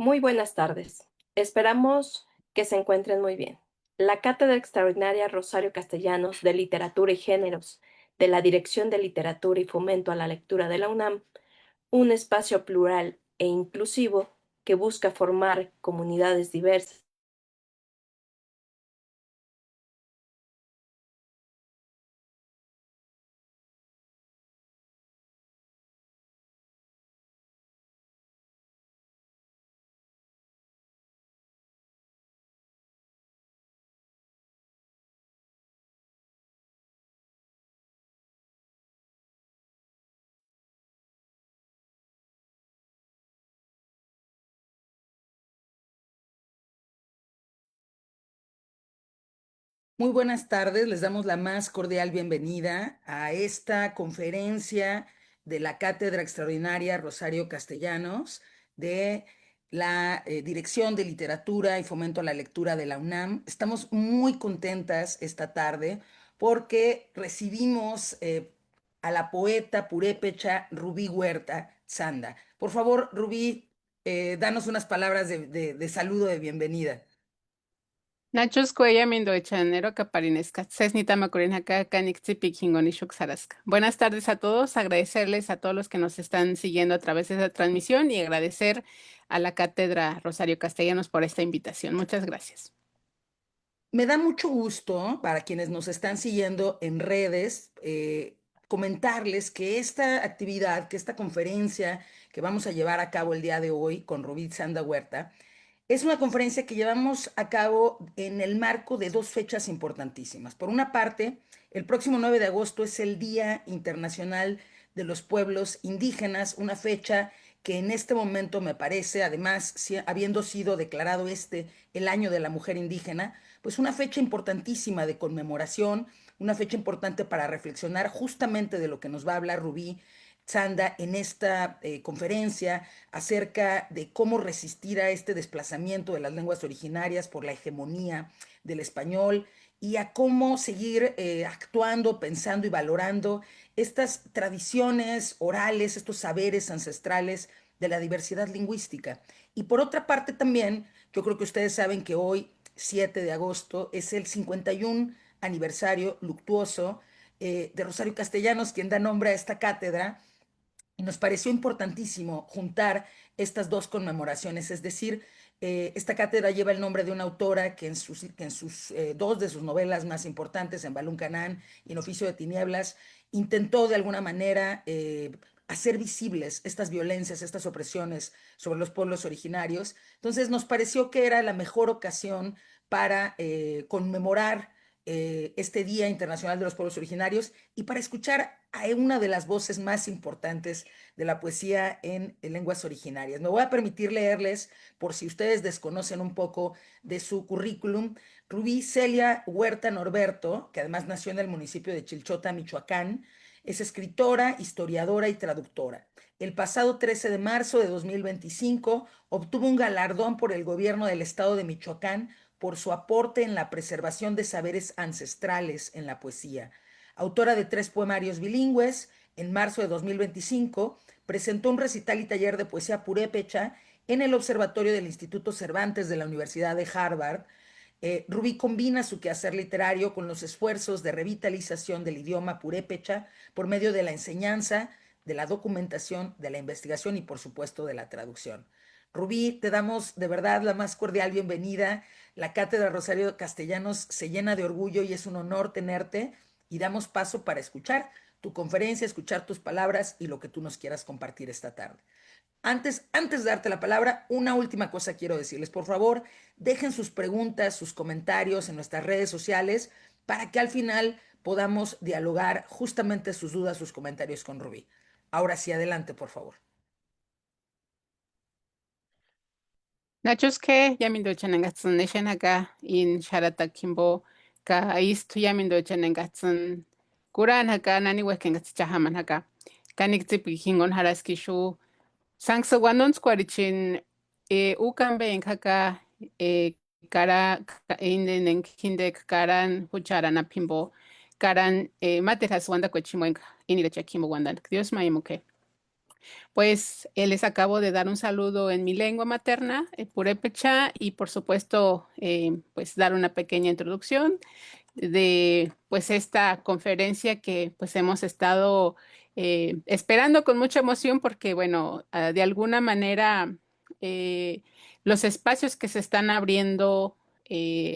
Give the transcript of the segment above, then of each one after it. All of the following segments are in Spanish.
Muy buenas tardes. Esperamos que se encuentren muy bien. La Cátedra Extraordinaria Rosario Castellanos de Literatura y Géneros de la Dirección de Literatura y Fomento a la Lectura de la UNAM, un espacio plural e inclusivo que busca formar comunidades diversas. Muy buenas tardes, les damos la más cordial bienvenida a esta conferencia de la Cátedra Extraordinaria Rosario Castellanos de la Dirección de Literatura y Fomento a la Lectura de la UNAM. Estamos muy contentas esta tarde porque recibimos a la poeta purépecha Rubí Huerta Sanda. Por favor, Rubí, danos unas palabras de saludo de bienvenida. Nachos Cuella Mindoechanero Caparinesca, Cesnita Macorinjaca, Canixtipi Kingonishuk Saraska. Buenas tardes a todos, agradecerles a todos los que nos están siguiendo a través de esta transmisión y agradecer a la Cátedra Rosario Castellanos por esta invitación. Muchas gracias. Me da mucho gusto para quienes nos están siguiendo en redes, comentarles que esta actividad, que esta conferencia que vamos a llevar a cabo el día de hoy con Rubí Sanda Huerta, es una conferencia que llevamos a cabo en el marco de dos fechas importantísimas. Por una parte, el próximo 9 de agosto es el Día Internacional de los Pueblos Indígenas, una fecha que en este momento me parece, además, habiendo sido declarado este el año de la mujer indígena, pues una fecha importantísima de conmemoración, una fecha importante para reflexionar justamente de lo que nos va a hablar Rubí Sanda en esta conferencia acerca de cómo resistir a este desplazamiento de las lenguas originarias por la hegemonía del español y a cómo seguir actuando, pensando y valorando estas tradiciones orales, estos saberes ancestrales de la diversidad lingüística. Y por otra parte también, yo creo que ustedes saben que hoy, 7 de agosto, es el 51 aniversario luctuoso de Rosario Castellanos, quien da nombre a esta cátedra, y nos pareció importantísimo juntar estas dos conmemoraciones, es decir, esta cátedra lleva el nombre de una autora que en sus dos de sus novelas más importantes, en Balún Canán y en Oficio de Tinieblas, intentó de alguna manera hacer visibles estas violencias, estas opresiones sobre los pueblos originarios. Entonces nos pareció que era la mejor ocasión para conmemorar este Día Internacional de los Pueblos Originarios y para escuchar a una de las voces más importantes de la poesía en lenguas originarias. Me voy a permitir leerles, por si ustedes desconocen un poco de su currículum, Rubí Celia Huerta Norberto, que además nació en el municipio de Chilchota, Michoacán, es escritora, historiadora y traductora. El pasado 13 de marzo de 2025 obtuvo un galardón por el gobierno del estado de Michoacán por su aporte en la preservación de saberes ancestrales en la poesía. Autora de 3 poemarios bilingües, en marzo de 2025 presentó un recital y taller de poesía purépecha en el Observatorio del Instituto Cervantes de la Universidad de Harvard. Rubí combina su quehacer literario con los esfuerzos de revitalización del idioma purépecha por medio de la enseñanza, de la documentación, de la investigación y por supuesto de la traducción. Rubí, te damos de verdad la más cordial bienvenida. La Cátedra Rosario Castellanos se llena de orgullo y es un honor tenerte y damos paso para escuchar tu conferencia, escuchar tus palabras y lo que tú nos quieras compartir esta tarde. Antes de darte la palabra, una última cosa quiero decirles. Por favor, dejen sus preguntas, sus comentarios en nuestras redes sociales para que al final podamos dialogar justamente sus dudas, sus comentarios con Rubí. Ahora sí, adelante, por favor. Nachos que Yamindoechanengatsun Neshenaka in Sharata Kimbo Ka Istu Yamindoechanengatsun Kuran Haka Nani Wekengatsi Chahaman Haka Kaniktipi Hingon Haraskishu Sangsawanon Squarichin Ukambe en Haka Kara Inden Hindek Karan Hucharana Pimbo Karan Materas Wanda Kwechimoenka Inirachakimbo Wandan. Dios Mayemuke. Pues les acabo de dar un saludo en mi lengua materna, purépecha, y por supuesto, pues dar una pequeña introducción de pues esta conferencia que pues hemos estado esperando con mucha emoción porque bueno, de alguna manera eh, los espacios que se están abriendo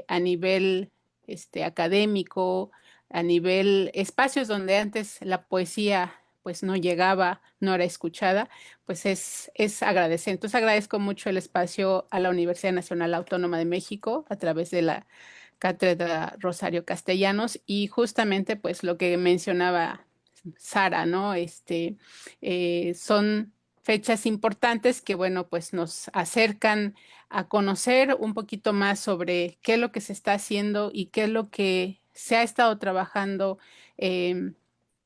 a nivel académico, a nivel espacios donde antes la poesía pues no llegaba, no era escuchada, pues es agradecer. Entonces agradezco mucho el espacio a la Universidad Nacional Autónoma de México a través de la Cátedra Rosario Castellanos y justamente pues lo que mencionaba Sara, ¿no? Son fechas importantes que bueno pues nos acercan a conocer un poquito más sobre qué es lo que se está haciendo y qué es lo que se ha estado trabajando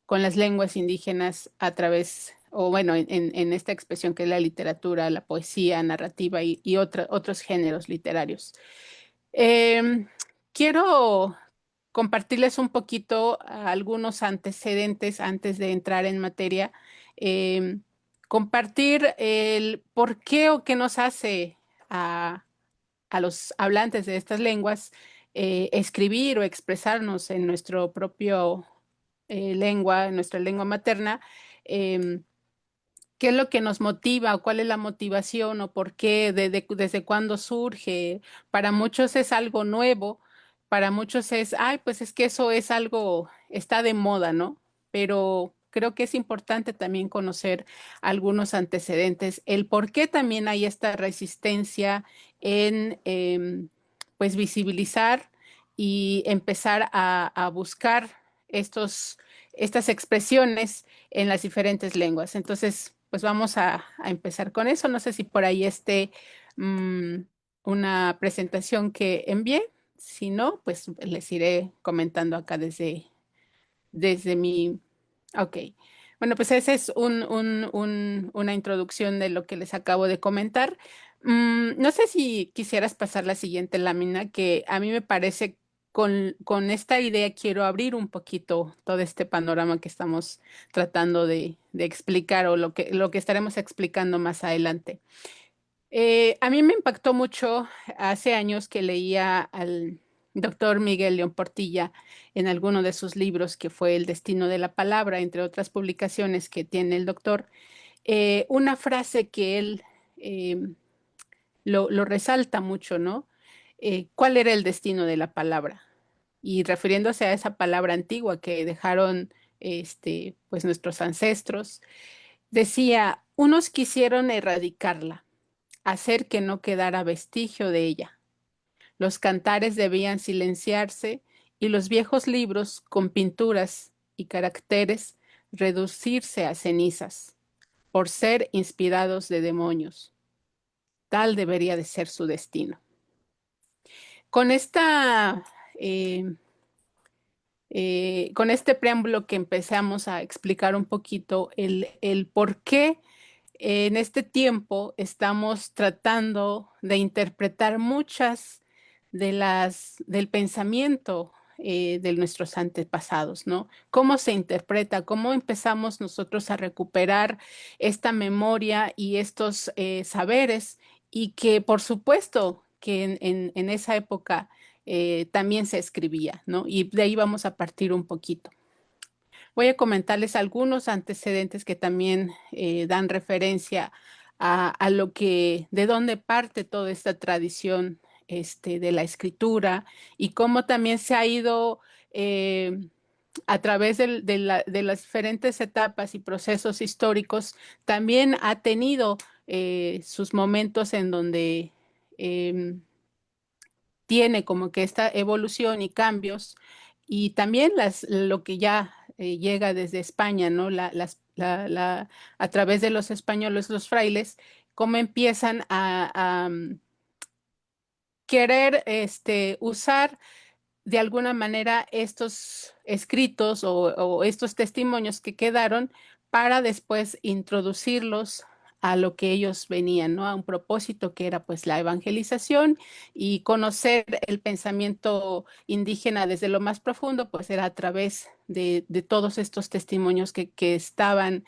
con las lenguas indígenas a través, o bueno, en esta expresión que es la literatura, la poesía, narrativa y otros géneros literarios. Em, Quiero compartirles un poquito algunos antecedentes antes de entrar en materia. Em, Compartir el por qué o qué nos hace a los hablantes de estas lenguas escribir o expresarnos en nuestro propio lengua, en nuestra lengua materna. em, ¿Qué es lo que nos motiva o cuál es la motivación o por qué, desde cuándo surge? Para muchos es algo nuevo, para muchos es, ay, pues es que eso es algo, está de moda, ¿no? Pero creo que es importante también conocer algunos antecedentes, el por qué también hay esta resistencia en, pues, visibilizar y empezar a buscar estas expresiones en las diferentes lenguas. Entonces, pues vamos a empezar con eso. No sé si por ahí esté mm, una presentación que envié. Si no, pues les iré comentando acá desde mi... Ok. Bueno, pues esa es una introducción de lo que les acabo de comentar. No sé si quisieras pasar la siguiente lámina, que a mí me parece con esta idea quiero abrir un poquito todo este panorama que estamos tratando de explicar o lo que estaremos explicando más adelante. A mí me impactó mucho hace años que leía al doctor Miguel León Portilla en alguno de sus libros, que fue El destino de la palabra, entre otras publicaciones que tiene el doctor, una frase que él eh, lo resalta mucho, ¿no? ¿Cuál era el destino de la palabra? Y refiriéndose a esa palabra antigua que dejaron pues nuestros ancestros, decía, unos quisieron erradicarla, hacer que no quedara vestigio de ella. Los cantares debían silenciarse y los viejos libros con pinturas y caracteres reducirse a cenizas, por ser inspirados de demonios. Tal debería de ser su destino. Con eh, con este preámbulo que empezamos a explicar un poquito el por qué en este tiempo estamos tratando de interpretar muchas del pensamiento de nuestros antepasados, ¿no? ¿Cómo se interpreta? ¿Cómo empezamos nosotros a recuperar esta memoria y estos saberes? Y que por supuesto que en esa época también se escribía, ¿no? Y de ahí vamos a partir un poquito. Voy a comentarles algunos antecedentes que también dan referencia a lo que, de dónde parte toda esta tradición de la escritura y cómo también se ha ido a través de las diferentes etapas y procesos históricos, también ha tenido sus momentos en donde em, tiene como que esta evolución y cambios, y también lo que ya llega desde España, ¿no? A través de los españoles, los frailes, cómo empiezan a querer usar de alguna manera estos escritos o estos testimonios que quedaron para después introducirlos a lo que ellos venían, ¿no? A un propósito que era pues la evangelización y conocer el pensamiento indígena desde lo más profundo, pues era a través de todos estos testimonios que estaban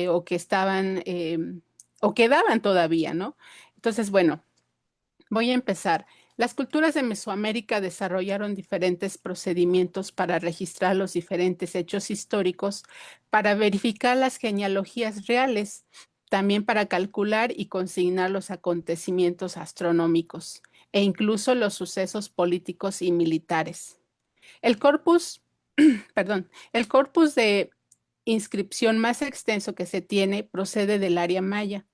o que estaban o que daban todavía, ¿no? Entonces, bueno, voy a empezar. Las culturas de Mesoamérica desarrollaron diferentes procedimientos para registrar los diferentes hechos históricos, para verificar las genealogías reales, también para calcular y consignar los acontecimientos astronómicos e incluso los sucesos políticos y militares. El corpus, el corpus de inscripción más extenso que se tiene procede del área maya.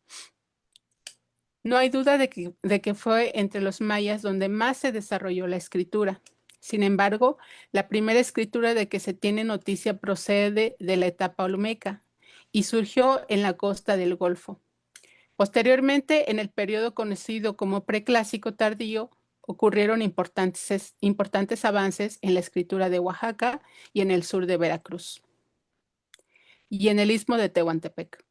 No hay duda de que fue entre los mayas donde más se desarrolló la escritura. Sin embargo, la primera escritura de que se tiene noticia procede de la etapa olmeca y surgió en la costa del Golfo. Posteriormente, en el periodo conocido como preclásico tardío, ocurrieron importantes avances en la escritura de Oaxaca y en el sur de Veracruz y en el istmo de Tehuantepec.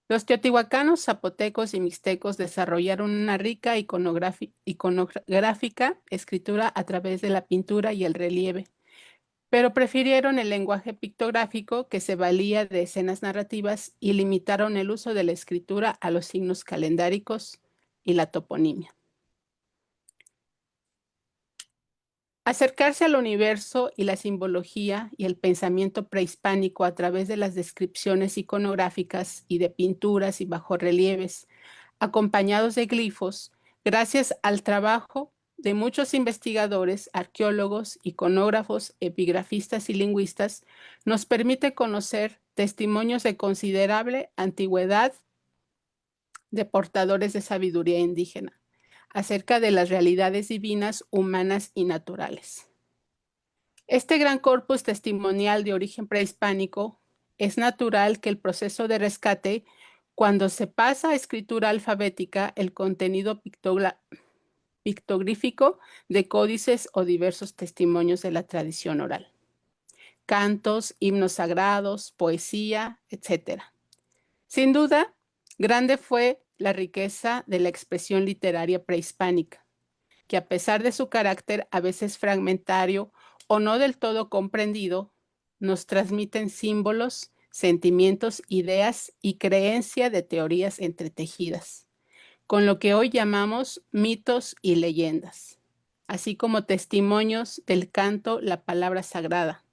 Los teotihuacanos, zapotecos y mixtecos desarrollaron una rica iconográfica escritura a través de la pintura y el relieve, pero prefirieron el lenguaje pictográfico que se valía de escenas narrativas y limitaron el uso de la escritura a los signos calendáricos y la toponimia. Acercarse al universo y la simbología y el pensamiento prehispánico a través de las descripciones iconográficas y de pinturas y bajorrelieves, acompañados de glifos, gracias al trabajo de muchos investigadores, arqueólogos, iconógrafos, epigrafistas y lingüistas, nos permite conocer testimonios de considerable antigüedad de portadores de sabiduría indígena acerca de las realidades divinas, humanas y naturales. Este gran corpus testimonial de origen prehispánico es natural que el proceso de rescate, cuando se pasa a escritura alfabética, el contenido pictográfico de códices o diversos testimonios de la tradición oral, cantos, himnos sagrados, poesía, etc. Sin duda, grande fue la riqueza de la expresión literaria prehispánica, que a pesar de su carácter a veces fragmentario o no del todo comprendido, nos transmiten símbolos, sentimientos, ideas y creencia de teorías entretejidas, con lo que hoy llamamos mitos y leyendas, así como testimonios del canto, la palabra sagrada.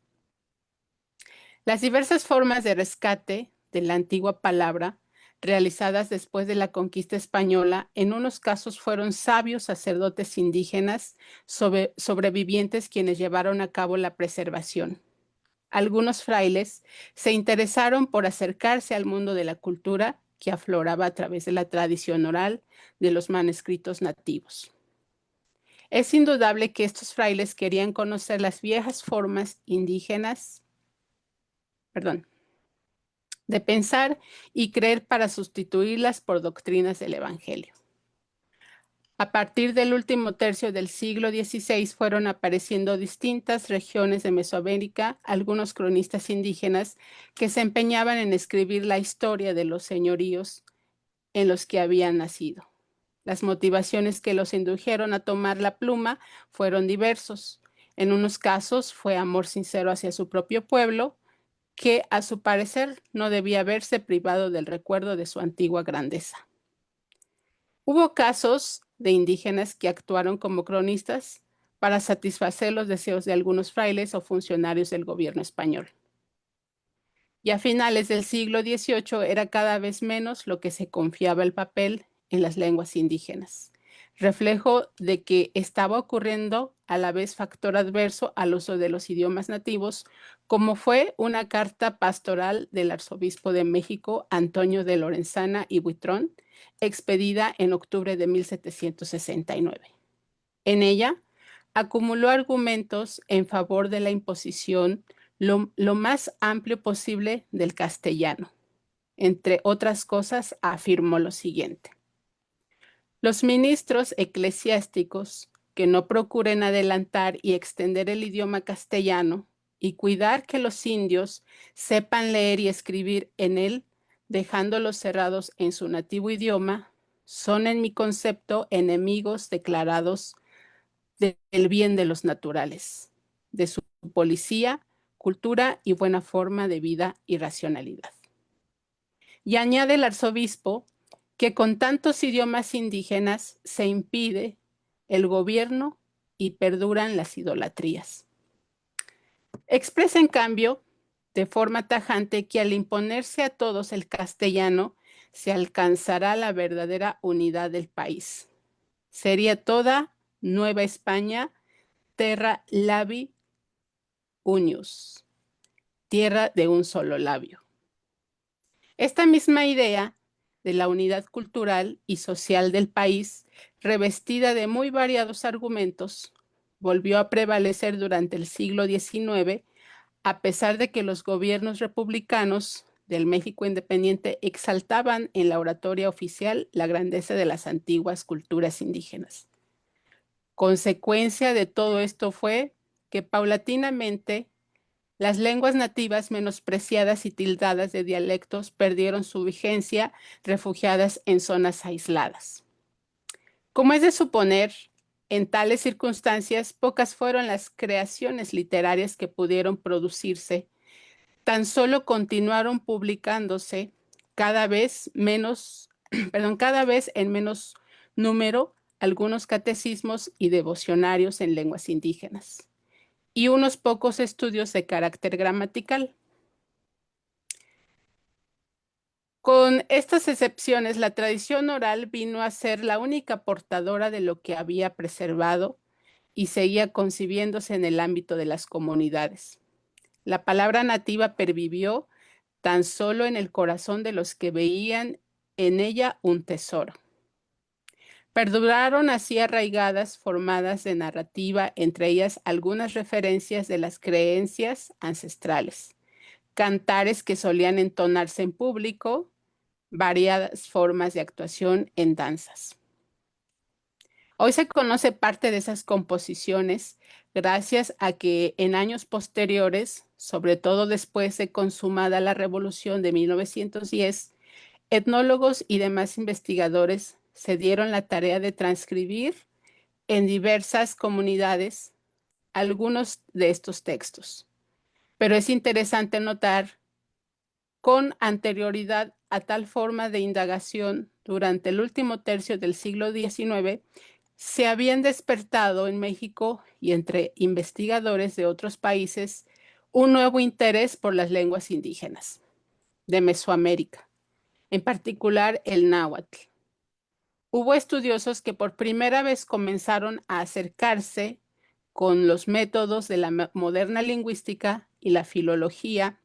Las diversas formas de rescate de la antigua palabra realizadas después de la conquista española, en unos casos fueron sabios sacerdotes indígenas sobrevivientes quienes llevaron a cabo la preservación. Algunos frailes se interesaron por acercarse al mundo de la cultura que afloraba a través de la tradición oral de los manuscritos nativos. Es indudable que estos frailes querían conocer las viejas formas indígenas, de pensar y creer para sustituirlas por doctrinas del Evangelio. A partir del último tercio del siglo XVI fueron apareciendo distintas regiones de Mesoamérica, algunos cronistas indígenas que se empeñaban en escribir la historia de los señoríos en los que habían nacido. Las motivaciones que los indujeron a tomar la pluma fueron diversos. En unos casos fue amor sincero hacia su propio pueblo, que a su parecer no debía verse privado del recuerdo de su antigua grandeza. Hubo casos de indígenas que actuaron como cronistas para satisfacer los deseos de algunos frailes o funcionarios del gobierno español. Y a finales del siglo XVIII era cada vez menos lo que se confiaba el papel en las lenguas indígenas, reflejo de que estaba ocurriendo a la vez factor adverso al uso de los idiomas nativos, como fue una carta pastoral del arzobispo de México, Antonio de Lorenzana y Buitrón, expedida en octubre de 1769. En ella, acumuló argumentos en favor de la imposición lo más amplio posible del castellano. Entre otras cosas, afirmó lo siguiente: los ministros eclesiásticos que no procuren adelantar y extender el idioma castellano y cuidar que los indios sepan leer y escribir en él, dejándolos cerrados en su nativo idioma, son en mi concepto enemigos declarados del bien de los naturales, de su policía, cultura y buena forma de vida y racionalidad. Y añade el arzobispo que con tantos idiomas indígenas se impide el gobierno y perduran las idolatrías. Expresa, en cambio, de forma tajante que al imponerse a todos el castellano, se alcanzará la verdadera unidad del país. Sería toda Nueva España terra labi unius, tierra de un solo labio. Esta misma idea de la unidad cultural y social del país, revestida de muy variados argumentos, volvió a prevalecer durante el siglo XIX, a pesar de que los gobiernos republicanos del México independiente exaltaban en la oratoria oficial la grandeza de las antiguas culturas indígenas. Consecuencia de todo esto fue que paulatinamente las lenguas nativas menospreciadas y tildadas de dialectos perdieron su vigencia, refugiadas en zonas aisladas. Como es de suponer, en tales circunstancias, pocas fueron las creaciones literarias que pudieron producirse. Tan solo continuaron publicándose cada vez en menos número algunos catecismos y devocionarios en lenguas indígenas y unos pocos estudios de carácter gramatical. Con estas excepciones, la tradición oral vino a ser la única portadora de lo que había preservado y seguía concibiéndose en el ámbito de las comunidades. La palabra nativa pervivió tan solo en el corazón de los que veían en ella un tesoro. Perduraron así arraigadas, formadas de narrativa, entre ellas algunas referencias de las creencias ancestrales, cantares que solían entonarse en público, variadas formas de actuación en danzas. Hoy se conoce parte de esas composiciones gracias a que en años posteriores, sobre todo después de consumada la Revolución de 1910, etnólogos y demás investigadores se dieron la tarea de transcribir en diversas comunidades algunos de estos textos. Pero es interesante notar con anterioridad a tal forma de indagación durante el último tercio del siglo XIX, se habían despertado en México y entre investigadores de otros países un nuevo interés por las lenguas indígenas de Mesoamérica, en particular el náhuatl. Hubo estudiosos que por primera vez comenzaron a acercarse con los métodos de la moderna lingüística y la filología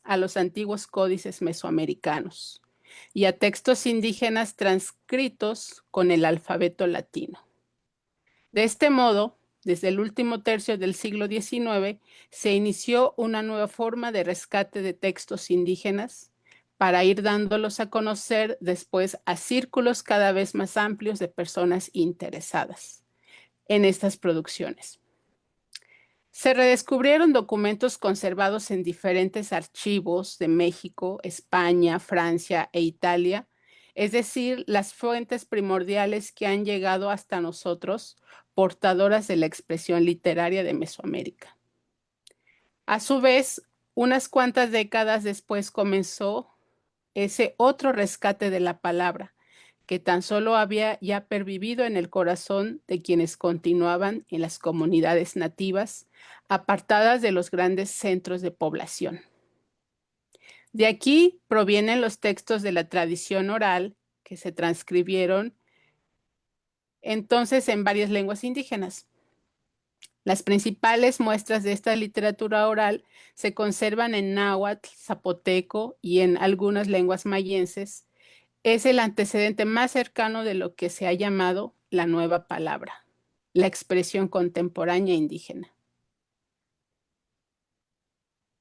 a los antiguos códices mesoamericanos y a textos indígenas transcritos con el alfabeto latino. De este modo, desde el último tercio del siglo XIX, se inició una nueva forma de rescate de textos indígenas para ir dándolos a conocer después a círculos cada vez más amplios de personas interesadas en estas producciones. Se redescubrieron documentos conservados en diferentes archivos de México, España, Francia e Italia, es decir, las fuentes primordiales que han llegado hasta nosotros, portadoras de la expresión literaria de Mesoamérica. A su vez, unas cuantas décadas después comenzó ese otro rescate de la palabra, que tan solo había ya pervivido en el corazón de quienes continuaban en las comunidades nativas, apartadas de los grandes centros de población. De aquí provienen los textos de la tradición oral que se transcribieron entonces en varias lenguas indígenas. Las principales muestras de esta literatura oral se conservan en náhuatl, zapoteco y en algunas lenguas mayenses. Es el antecedente más cercano de lo que se ha llamado la nueva palabra, la expresión contemporánea indígena.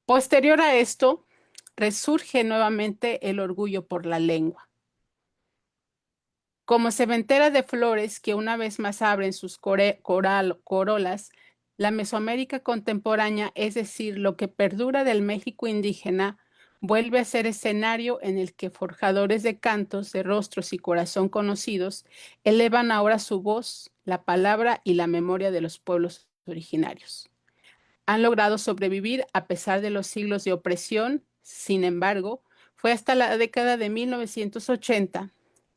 Posterior a esto, resurge nuevamente el orgullo por la lengua. Como sementera de flores que una vez más abren sus corolas, la Mesoamérica contemporánea, es decir, lo que perdura del México indígena, vuelve a ser escenario en el que forjadores de cantos, de rostros y corazón conocidos elevan ahora su voz, la palabra y la memoria de los pueblos originarios. Han logrado sobrevivir a pesar de los siglos de opresión. Sin embargo, fue hasta la década de 1980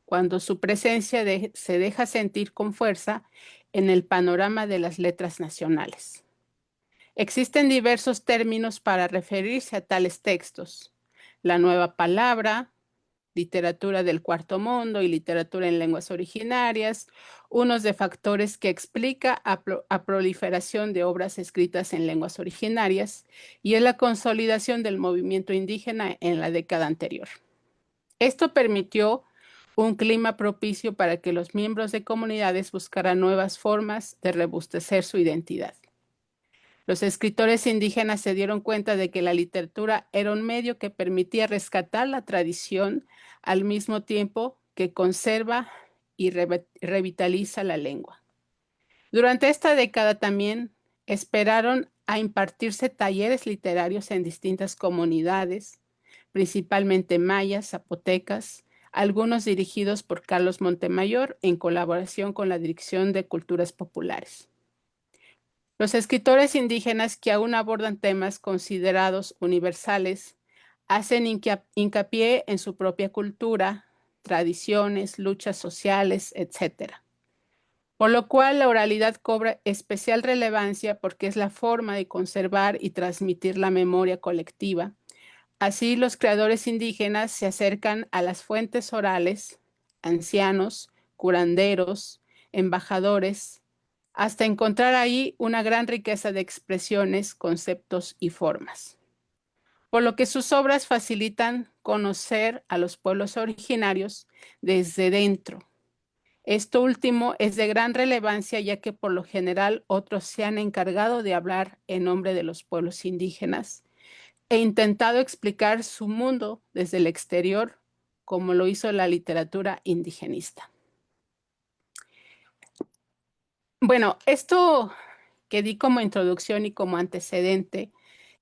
cuando su presencia se deja sentir con fuerza en el panorama de las letras nacionales. Existen diversos términos para referirse a tales textos: la nueva palabra, literatura del cuarto mundo y literatura en lenguas originarias, unos de factores que explica a proliferación de obras escritas en lenguas originarias, y es la consolidación del movimiento indígena en la década anterior. Esto permitió un clima propicio para que los miembros de comunidades buscaran nuevas formas de robustecer su identidad. Los escritores indígenas se dieron cuenta de que la literatura era un medio que permitía rescatar la tradición al mismo tiempo que conserva y revitaliza la lengua. Durante esta década también esperaron a impartirse talleres literarios en distintas comunidades, principalmente mayas, zapotecas, algunos dirigidos por Carlos Montemayor en colaboración con la Dirección de Culturas Populares. Los escritores indígenas que aún abordan temas considerados universales hacen hincapié en su propia cultura, tradiciones, luchas sociales, etc. Por lo cual la oralidad cobra especial relevancia porque es la forma de conservar y transmitir la memoria colectiva. Así, los creadores indígenas se acercan a las fuentes orales, ancianos, curanderos, embajadores, hasta encontrar ahí una gran riqueza de expresiones, conceptos y formas. Por lo que sus obras facilitan conocer a los pueblos originarios desde dentro. Esto último es de gran relevancia, ya que por lo general otros se han encargado de hablar en nombre de los pueblos indígenas e intentado explicar su mundo desde el exterior, como lo hizo la literatura indigenista. Bueno, esto que di como introducción y como antecedente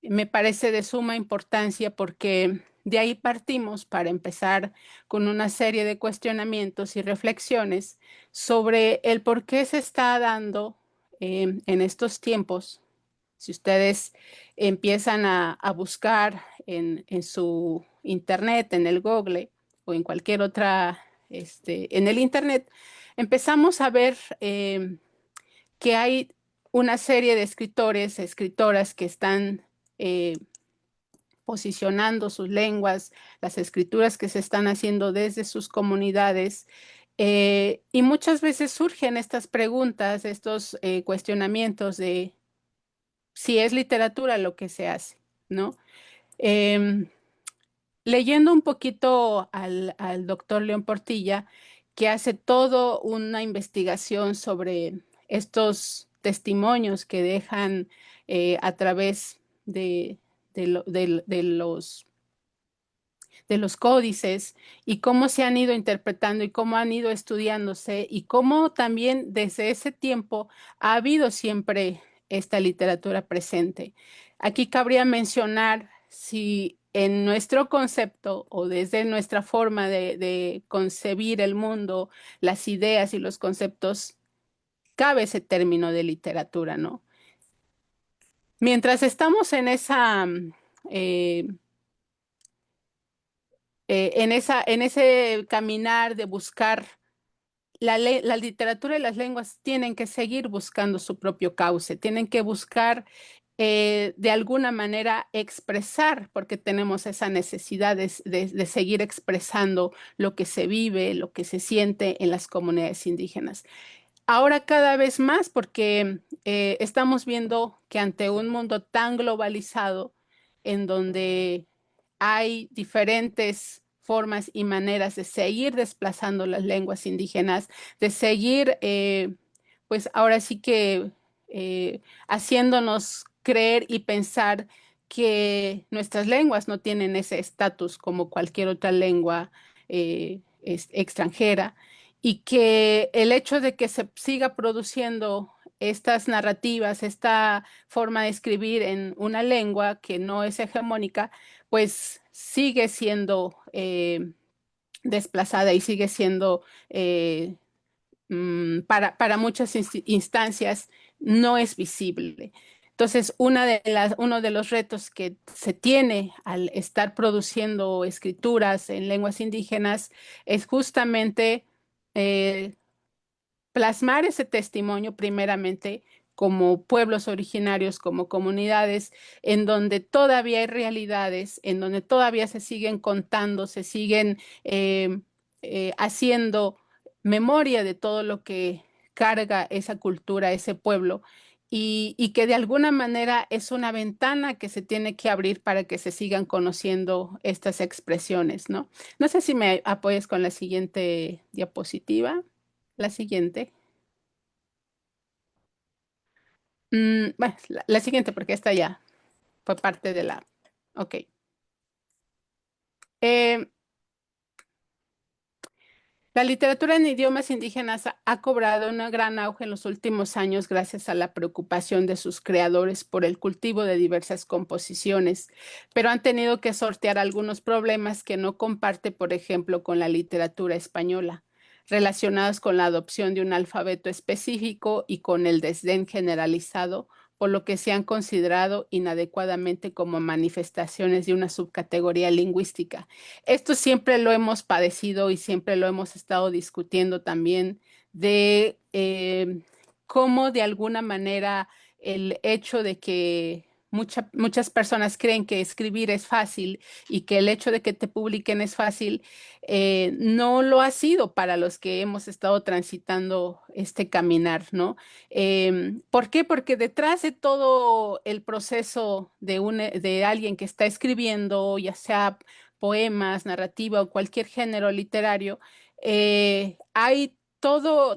me parece de suma importancia porque de ahí partimos para empezar con una serie de cuestionamientos y reflexiones sobre el por qué se está dando en estos tiempos. Si ustedes empiezan a buscar en su internet, en el Google o en cualquier otra, en el internet, empezamos a ver que hay una serie de escritores, escritoras que están posicionando sus lenguas, las escrituras que se están haciendo desde sus comunidades. Y muchas veces surgen estas preguntas, estos cuestionamientos de si es literatura lo que se hace, ¿no? Leyendo un poquito al doctor León Portilla, que hace toda una investigación sobre estos testimonios que dejan a través de los códices y cómo se han ido interpretando y cómo han ido estudiándose y cómo también desde ese tiempo ha habido siempre esta literatura presente. Aquí cabría mencionar si en nuestro concepto o desde nuestra forma de concebir el mundo, las ideas y los conceptos, cabe ese término de literatura, ¿no? Mientras estamos en eh, en ese caminar de buscar la literatura y las lenguas tienen que seguir buscando su propio cauce, tienen que buscar de alguna manera expresar, porque tenemos esa necesidad de seguir expresando lo que se vive, lo que se siente en las comunidades indígenas. Ahora cada vez más, porque estamos viendo que ante un mundo tan globalizado, en donde hay diferentes formas y maneras de seguir desplazando las lenguas indígenas, de seguir, pues ahora sí que haciéndonos creer y pensar que nuestras lenguas no tienen ese estatus como cualquier otra lengua extranjera y que el hecho de que se siga produciendo estas narrativas, esta forma de escribir en una lengua que no es hegemónica, pues sigue siendo desplazada y sigue siendo para muchas instancias no es visible. Entonces, uno de los retos que se tiene al estar produciendo escrituras en lenguas indígenas es justamente eh, plasmar ese testimonio primeramente como pueblos originarios, como comunidades, en donde todavía hay realidades, en donde todavía se siguen contando, se siguen haciendo memoria de todo lo que carga esa cultura, ese pueblo, y que de alguna manera es una ventana que se tiene que abrir para que se sigan conociendo estas expresiones, ¿no? No sé si me apoyas con la siguiente diapositiva. La siguiente. Bueno, la siguiente, porque esta ya fue parte de la. Ok. Eh, la literatura en idiomas indígenas ha cobrado un gran auge en los últimos años gracias a la preocupación de sus creadores por el cultivo de diversas composiciones, pero han tenido que sortear algunos problemas que no comparte, por ejemplo, con la literatura española, relacionados con la adopción de un alfabeto específico y con el desdén generalizado, por lo que se han considerado inadecuadamente como manifestaciones de una subcategoría lingüística. Esto siempre lo hemos padecido y siempre lo hemos estado discutiendo también de cómo de alguna manera el hecho de que muchas personas creen que escribir es fácil y que el hecho de que te publiquen es fácil, no lo ha sido para los que hemos estado transitando este caminar, ¿no? ¿Por qué? Porque detrás de todo el proceso de alguien que está escribiendo, ya sea poemas, narrativa o cualquier género literario, hay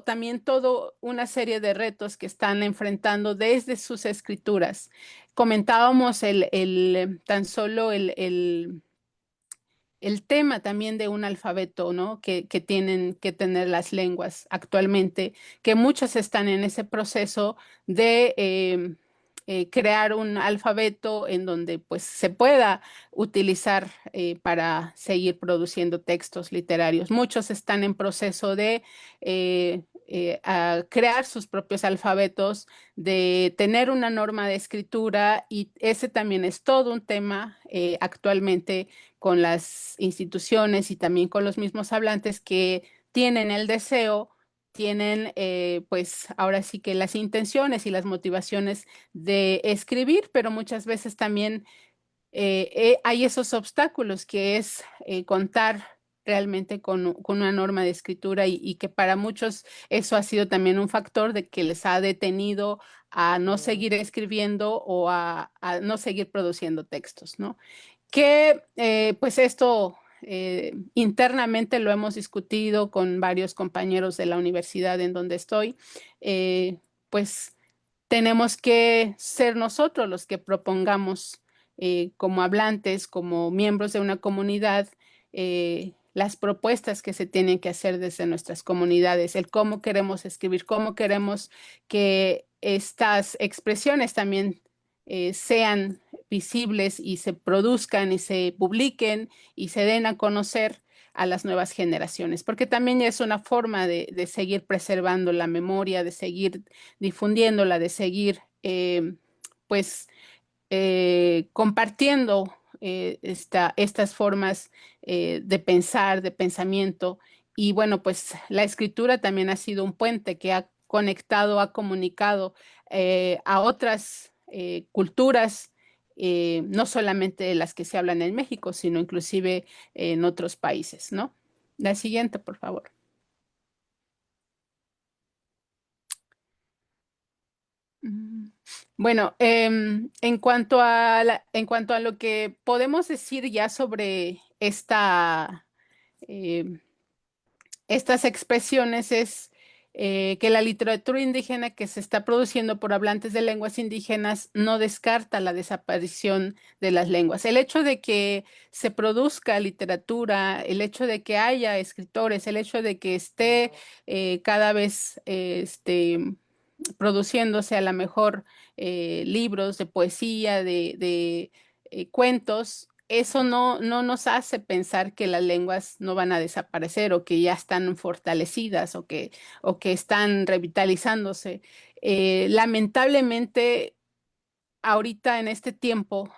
también todo una serie de retos que están enfrentando desde sus escrituras. Comentábamos tan solo el tema también de un alfabeto, ¿no? Que tienen que tener las lenguas actualmente, que muchas están en ese proceso de crear un alfabeto en donde pues se pueda utilizar para seguir produciendo textos literarios. Muchos están en proceso de a crear sus propios alfabetos, de tener una norma de escritura y ese también es todo un tema actualmente con las instituciones y también con los mismos hablantes que tienen el deseo, tienen pues ahora sí que las intenciones y las motivaciones de escribir, pero muchas veces también hay esos obstáculos que es contar realmente con una norma de escritura y que para muchos eso ha sido también un factor de que les ha detenido a no seguir escribiendo o a no seguir produciendo textos, ¿no? Que pues esto internamente lo hemos discutido con varios compañeros de la universidad en donde estoy, pues tenemos que ser nosotros los que propongamos como hablantes, como miembros de una comunidad, las propuestas que se tienen que hacer desde nuestras comunidades, el cómo queremos escribir, cómo queremos que estas expresiones también sean visibles y se produzcan y se publiquen y se den a conocer a las nuevas generaciones, porque también es una forma de seguir preservando la memoria, de seguir difundiéndola, de seguir pues compartiendo estas formas de pensar, de pensamiento. Y bueno, pues la escritura también ha sido un puente que ha conectado, ha comunicado a otras culturas, no solamente las que se hablan en México, sino inclusive en otros países, ¿no? La siguiente, por favor. Mm, Bueno, en cuanto a lo que podemos decir ya sobre em, estas expresiones es que la literatura indígena que se está produciendo por hablantes de lenguas indígenas no descarta la desaparición de las lenguas. El hecho de que se produzca literatura, el hecho de que haya escritores, el hecho de que esté cada vez produciéndose a lo mejor libros de poesía, cuentos, eso no nos hace pensar que las lenguas no van a desaparecer o que ya están fortalecidas o que están revitalizándose. Lamentablemente, ahorita en este tiempo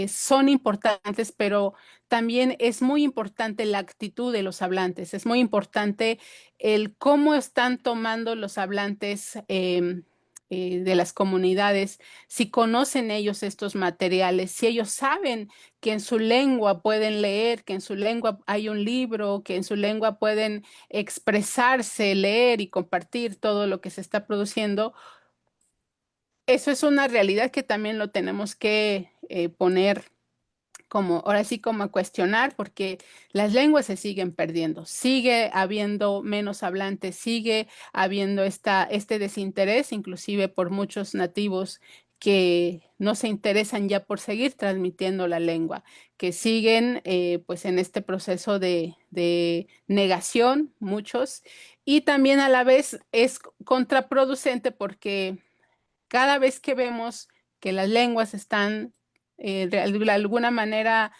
son importantes, pero también es muy importante la actitud de los hablantes, es muy importante el cómo están tomando los hablantes de las comunidades, si conocen ellos estos materiales, si ellos saben que en su lengua pueden leer, que en su lengua hay un libro, que en su lengua pueden expresarse, leer y compartir todo lo que se está produciendo. Eso es una realidad que también lo tenemos que poner como, ahora sí, como a cuestionar, porque las lenguas se siguen perdiendo, sigue habiendo menos hablantes, sigue habiendo este desinterés, inclusive por muchos nativos que no se interesan ya por seguir transmitiendo la lengua, que siguen pues en este proceso de negación, muchos, y también a la vez es contraproducente porque cada vez que vemos que las lenguas están de alguna manera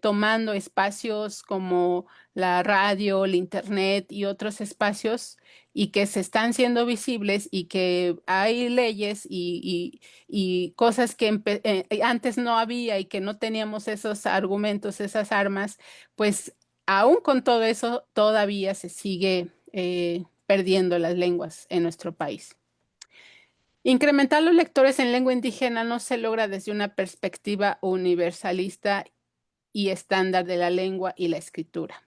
tomando espacios como la radio, el internet y otros espacios y que se están siendo visibles y que hay leyes y cosas que antes no había y que no teníamos esos argumentos, esas armas, pues aún con todo eso todavía se sigue perdiendo las lenguas en nuestro país. Incrementar los lectores en lengua indígena no se logra desde una perspectiva universalista y estándar de la lengua y la escritura.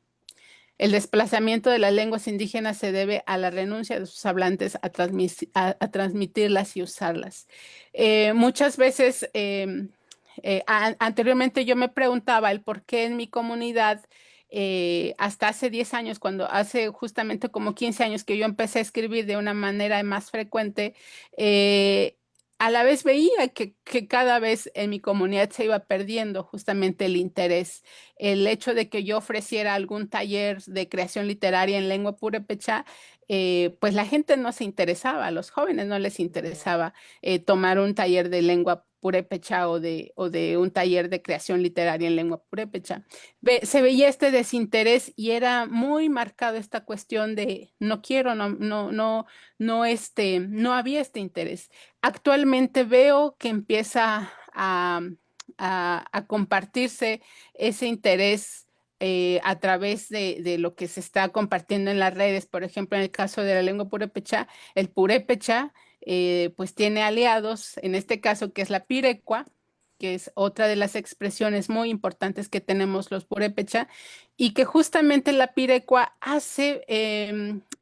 El desplazamiento de las lenguas indígenas se debe a la renuncia de sus hablantes a transmitirlas y usarlas. Muchas veces, anteriormente yo me preguntaba el por qué en mi comunidad, hasta hace 10 años, cuando hace justamente como 15 años que yo empecé a escribir de una manera más frecuente, eh, a la vez veía que cada vez en mi comunidad se iba perdiendo justamente el interés. El hecho de que yo ofreciera algún taller de creación literaria en lengua purépecha, pues la gente no se interesaba, a los jóvenes no les interesaba tomar un taller de lengua purépecha o de un taller de creación literaria en lengua purépecha. Se veía este desinterés y era muy marcado esta cuestión de no quiero, no había este interés. Actualmente veo que empieza a compartirse ese interés a través de lo que se está compartiendo en las redes. Por ejemplo, en el caso de la lengua purépecha, el purépecha pues tiene aliados, en este caso que es la pirecua, que es otra de las expresiones muy importantes que tenemos los purépecha, y que justamente la pirecua hace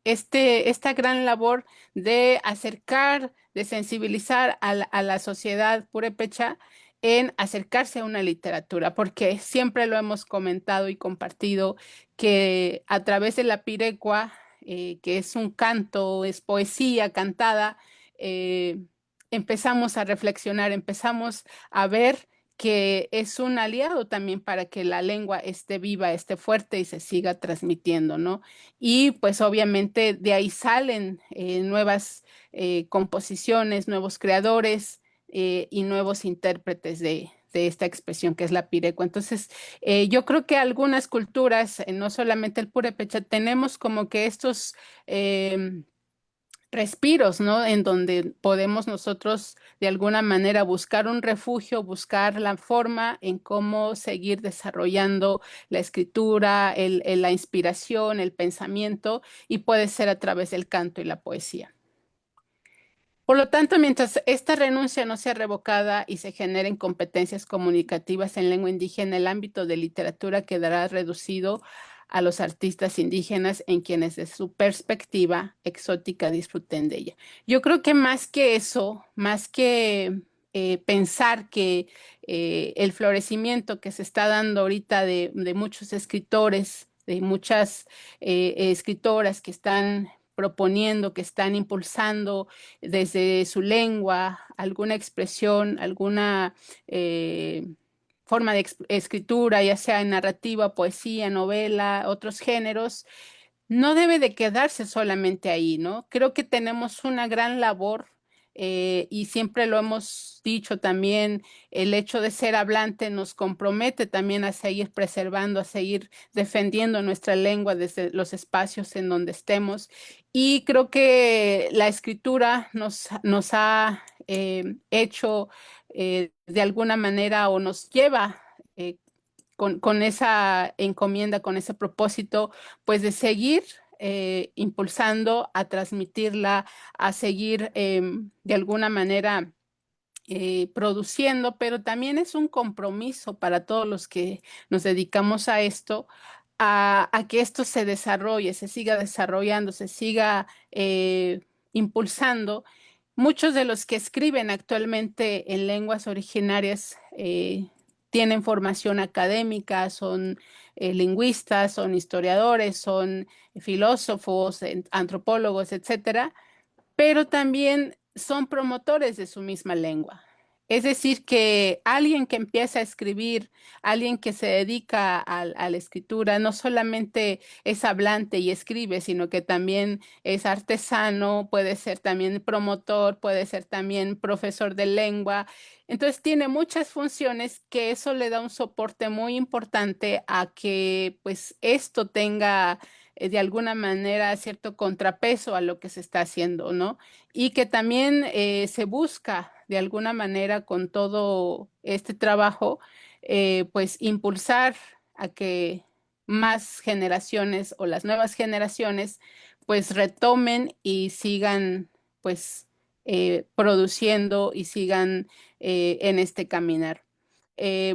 esta gran labor de acercar, de sensibilizar a la sociedad purépecha en acercarse a una literatura, porque siempre lo hemos comentado y compartido que a través de la pirecua, que es un canto, es poesía cantada, eh, empezamos a reflexionar, empezamos a ver que es un aliado también para que la lengua esté viva, esté fuerte y se siga transmitiendo, ¿no? Y pues obviamente de ahí salen nuevas composiciones, nuevos creadores y nuevos intérpretes de esta expresión que es la pirecua. Entonces, yo creo que algunas culturas, no solamente el purépecha, tenemos como que estos respiros, ¿no? En donde podemos nosotros de alguna manera buscar un refugio, buscar la forma en cómo seguir desarrollando la escritura, la inspiración, el pensamiento, y puede ser a través del canto y la poesía. Por lo tanto, mientras esta renuncia no sea revocada y se generen competencias comunicativas en lengua indígena, el ámbito de literatura quedará reducido a los artistas indígenas en quienes de su perspectiva exótica disfruten de ella. Yo creo que más que eso, más que pensar que el florecimiento que se está dando ahorita de muchos escritores, de muchas escritoras que están proponiendo, que están impulsando desde su lengua alguna expresión, alguna forma de escritura, ya sea en narrativa, poesía, novela, otros géneros, no debe de quedarse solamente ahí, ¿no? Creo que tenemos una gran labor y siempre lo hemos dicho también, el hecho de ser hablante nos compromete también a seguir preservando, a seguir defendiendo nuestra lengua desde los espacios en donde estemos. Y creo que la escritura nos ha hecho de alguna manera o nos lleva con esa encomienda, con ese propósito, pues de seguir impulsando, a transmitirla, a seguir de alguna manera produciendo, pero también es un compromiso para todos los que nos dedicamos a esto, a que esto se desarrolle, se siga desarrollando, se siga impulsando. Muchos de los que escriben actualmente en lenguas originarias tienen formación académica, son lingüistas, son historiadores, son filósofos, antropólogos, etcétera, pero también son promotores de su misma lengua. Es decir, que alguien que empieza a escribir, alguien que se dedica a la escritura, no solamente es hablante y escribe, sino que también es artesano, puede ser también promotor, puede ser también profesor de lengua. Entonces tiene muchas funciones que eso le da un soporte muy importante a que pues esto tenga de alguna manera cierto contrapeso a lo que se está haciendo, ¿no? Y que también se busca de alguna manera con todo este trabajo, pues impulsar a que más generaciones o las nuevas generaciones pues retomen y sigan pues produciendo y sigan en este caminar.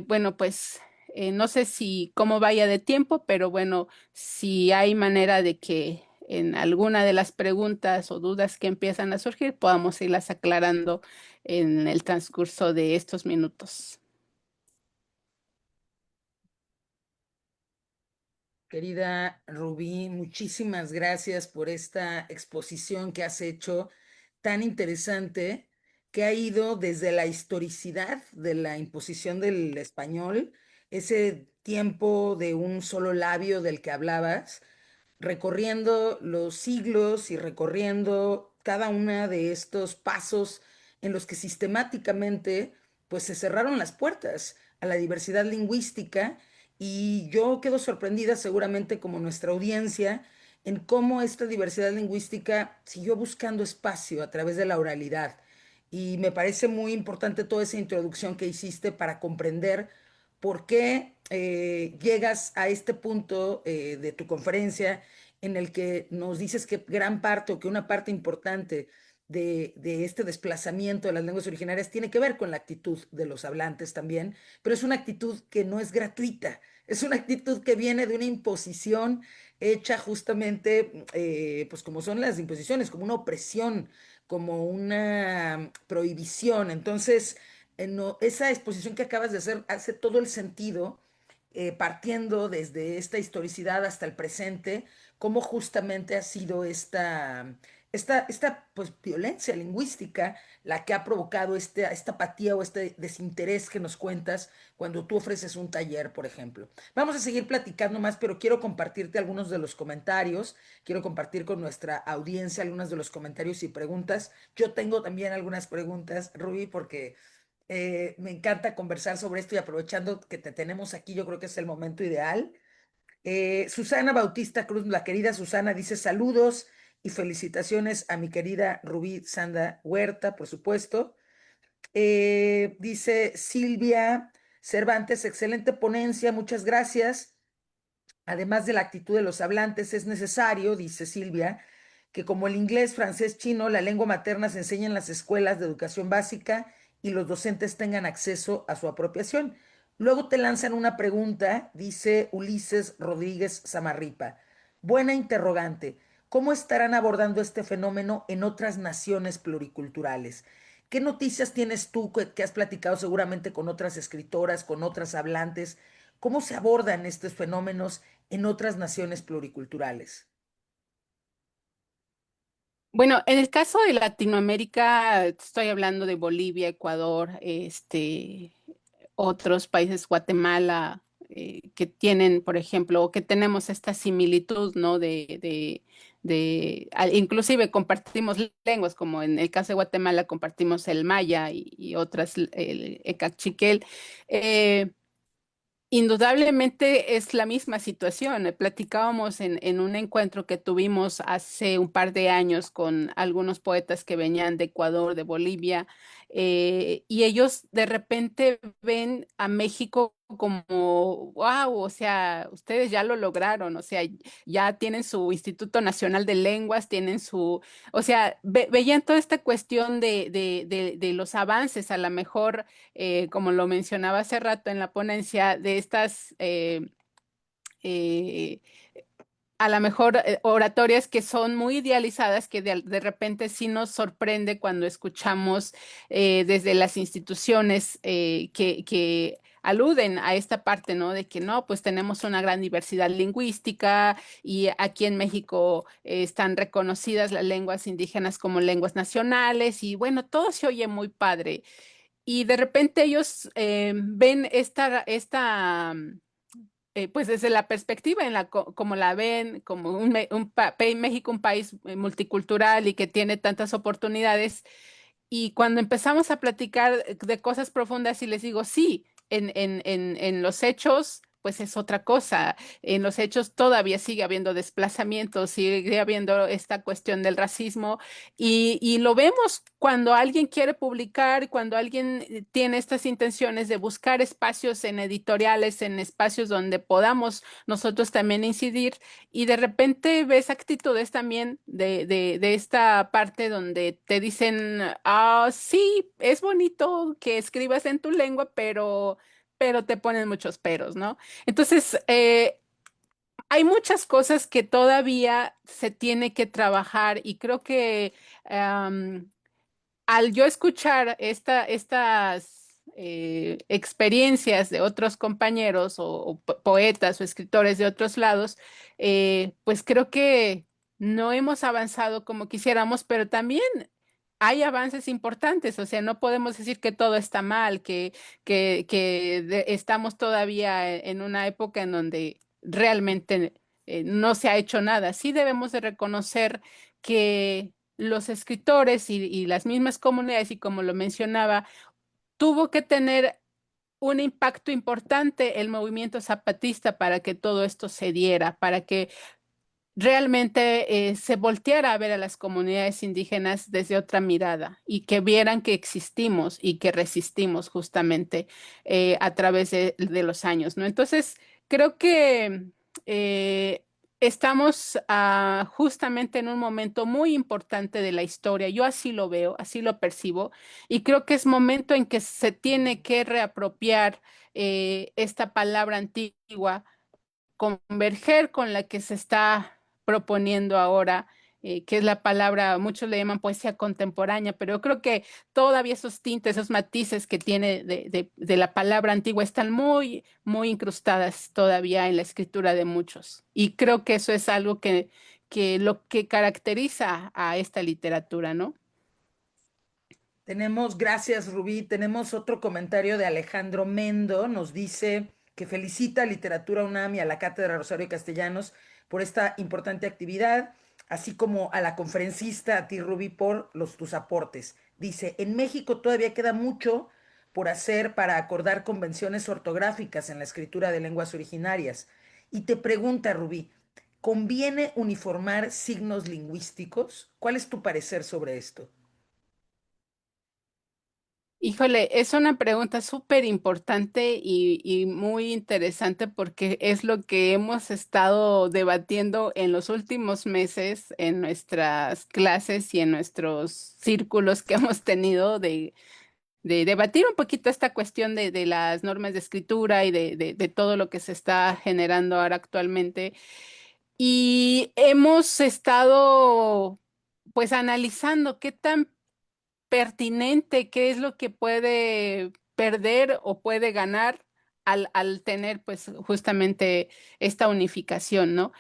Bueno, pues no sé si cómo vaya de tiempo, pero bueno, si hay manera de que en alguna de las preguntas o dudas que empiezan a surgir, podamos irlas aclarando en el transcurso de estos minutos. Querida Rubí, muchísimas gracias por esta exposición que has hecho tan interesante, que ha ido desde la historicidad de la imposición del español, ese tiempo de un solo labio del que hablabas, recorriendo los siglos y recorriendo cada una de estos pasos en los que sistemáticamente pues se cerraron las puertas a la diversidad lingüística, y yo quedo sorprendida, seguramente como nuestra audiencia, en cómo esta diversidad lingüística siguió buscando espacio a través de la oralidad. Y me parece muy importante toda esa introducción que hiciste para comprender por qué llegas a este punto de tu conferencia, en el que nos dices que gran parte o que una parte importante de este desplazamiento de las lenguas originarias tiene que ver con la actitud de los hablantes también, pero es una actitud que no es gratuita, es una actitud que viene de una imposición hecha justamente, pues como son las imposiciones, como una opresión, como una prohibición. Entonces, no, esa exposición que acabas de hacer hace todo el sentido, partiendo desde esta historicidad hasta el presente, cómo justamente ha sido esta pues, violencia lingüística la que ha provocado esta apatía o este desinterés que nos cuentas cuando tú ofreces un taller, por ejemplo. Vamos a seguir platicando más, pero quiero compartirte algunos de los comentarios, quiero compartir con nuestra audiencia algunos de los comentarios y preguntas. Yo tengo también algunas preguntas, Rubí, porque me encanta conversar sobre esto, y aprovechando que te tenemos aquí, yo creo que es el momento ideal. Susana Bautista Cruz, la querida Susana, dice saludos y felicitaciones a mi querida Rubí Sanda Huerta, por supuesto. Dice Silvia Cervantes, excelente ponencia, muchas gracias. Además de la actitud de los hablantes, es necesario, dice Silvia, que como el inglés, francés, chino, la lengua materna se enseñe en las escuelas de educación básica y los docentes tengan acceso a su apropiación. Luego te lanzan una pregunta, dice Ulises Rodríguez Zamarripa. Buena interrogante. ¿Cómo estarán abordando este fenómeno en otras naciones pluriculturales? ¿Qué noticias tienes tú que has platicado seguramente con otras escritoras, con otras hablantes? ¿Cómo se abordan estos fenómenos en otras naciones pluriculturales? Bueno, en el caso de Latinoamérica, estoy hablando de Bolivia, Ecuador, otros países, Guatemala, que tienen, por ejemplo, o que tenemos esta similitud, ¿no? inclusive compartimos lenguas, como en el caso de Guatemala compartimos el maya y otras, el cachiquel. Eh, Indudablemente es la misma situación. Platicábamos en un encuentro que tuvimos hace un par de años con algunos poetas que venían de Ecuador, de Bolivia, y ellos de repente ven a México como, wow, o sea, ustedes ya lo lograron, o sea, ya tienen su Instituto Nacional de Lenguas, tienen su, o sea, veían toda esta cuestión de los avances, a lo mejor como lo mencionaba hace rato en la ponencia, de estas, eh, a lo mejor oratorias que son muy idealizadas, que de repente sí nos sorprende cuando escuchamos desde las instituciones que aluden a esta parte, ¿no? De que no, pues tenemos una gran diversidad lingüística y aquí en México están reconocidas las lenguas indígenas como lenguas nacionales y bueno, todo se oye muy padre. Y de repente ellos ven pues desde la perspectiva en como la ven, como México, un país multicultural y que tiene tantas oportunidades. Y cuando empezamos a platicar de cosas profundas y les digo, sí, en los hechos, pues es otra cosa. En los hechos todavía sigue habiendo desplazamientos, sigue habiendo esta cuestión del racismo y lo vemos cuando alguien quiere publicar, cuando alguien tiene estas intenciones de buscar espacios en editoriales, en espacios donde podamos nosotros también incidir y de repente ves actitudes también de esta parte donde te dicen, ah, sí, es bonito que escribas en tu lengua, pero te ponen muchos peros, ¿no? Entonces, hay muchas cosas que todavía se tiene que trabajar y creo que al yo escuchar estas experiencias de otros compañeros o poetas o escritores de otros lados, pues creo que no hemos avanzado como quisiéramos, pero también hay avances importantes, o sea, no podemos decir que todo está mal, que estamos todavía en una época en donde realmente no se ha hecho nada. Sí debemos de reconocer que los escritores y las mismas comunidades, y como lo mencionaba, tuvo que tener un impacto importante el movimiento zapatista para que todo esto se diera, para que realmente se volteara a ver a las comunidades indígenas desde otra mirada y que vieran que existimos y que resistimos justamente a través de los años, ¿no? Entonces, creo que eh, estamos justamente en un momento muy importante de la historia. Yo así lo veo, así lo percibo y creo que es momento en que se tiene que reapropiar esta palabra antigua, converger con la que se está proponiendo ahora, que es la palabra, muchos le llaman poesía contemporánea, pero yo creo que todavía esos tintes, esos matices que tiene de la palabra antigua están muy, muy incrustadas todavía en la escritura de muchos. Y creo que eso es algo que lo que caracteriza a esta literatura, ¿no? Gracias Rubí, tenemos otro comentario de Alejandro Mendo, nos dice que felicita a Literatura UNAM y a la Cátedra Rosario Castellanos por esta importante actividad, así como a la conferencista, a ti Rubí, por tus aportes. Dice, en México todavía queda mucho por hacer para acordar convenciones ortográficas en la escritura de lenguas originarias. Y te pregunta, Rubí, ¿conviene uniformar signos lingüísticos? ¿Cuál es tu parecer sobre esto? Híjole, es una pregunta súper importante y muy interesante porque es lo que hemos estado debatiendo en los últimos meses en nuestras clases y en nuestros círculos que hemos tenido de debatir un poquito esta cuestión de las normas de escritura y de todo lo que se está generando ahora actualmente. Y hemos estado pues analizando qué tan pertinente, qué es lo que puede perder o puede ganar al tener pues justamente esta unificación, ¿no?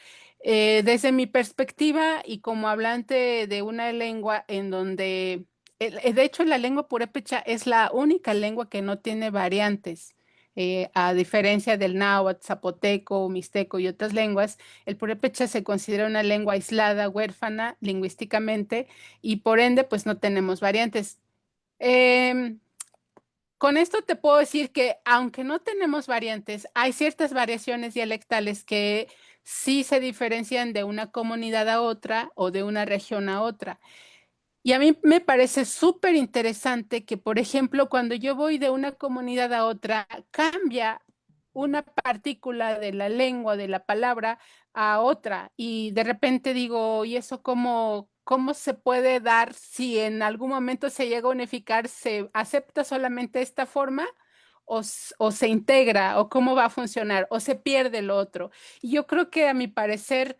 Desde mi perspectiva y como hablante de una lengua en donde, de hecho la lengua purépecha es la única lengua que no tiene variantes. A diferencia del náhuatl, zapoteco, mixteco y otras lenguas, el purépecha se considera una lengua aislada, huérfana lingüísticamente, y por ende, pues no tenemos variantes. Em, con esto te puedo decir que aunque no tenemos variantes, hay ciertas variaciones dialectales que sí se diferencian de una comunidad a otra o de una región a otra. Y a mí me parece súper interesante que, por ejemplo, cuando yo voy de una comunidad a otra, cambia una partícula de la lengua, de la palabra, a otra. Y de repente digo, ¿y eso cómo se puede dar si en algún momento se llega a unificar, se acepta solamente esta forma? O se integra, o cómo va a funcionar, o se pierde lo otro. Y yo creo que a mi parecer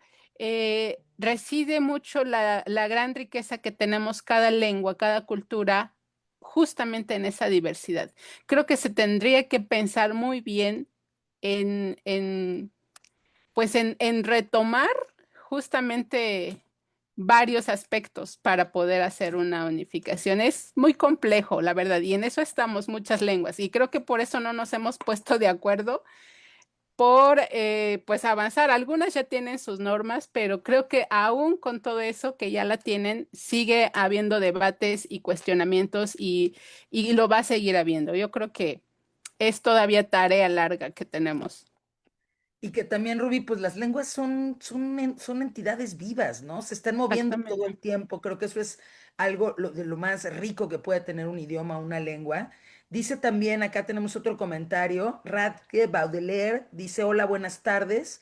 reside mucho la gran riqueza que tenemos cada lengua, cada cultura, justamente en esa diversidad. Creo que se tendría que pensar muy bien en pues en retomar justamente varios aspectos para poder hacer una unificación. Es muy complejo, la verdad, y en eso estamos muchas lenguas, y creo que por eso no nos hemos puesto de acuerdo por pues avanzar. Algunas ya tienen sus normas, pero creo que aún con todo eso que ya la tienen, sigue habiendo debates y cuestionamientos y lo va a seguir habiendo. Yo creo que es todavía tarea larga que tenemos. Y que también, Rubí, pues las lenguas son entidades vivas, ¿no? Se están moviendo todo Exactamente. el tiempo. Creo que eso es algo de lo más rico que puede tener un idioma, una lengua. Dice también, acá tenemos otro comentario, Radke Baudelaire dice, hola, buenas tardes.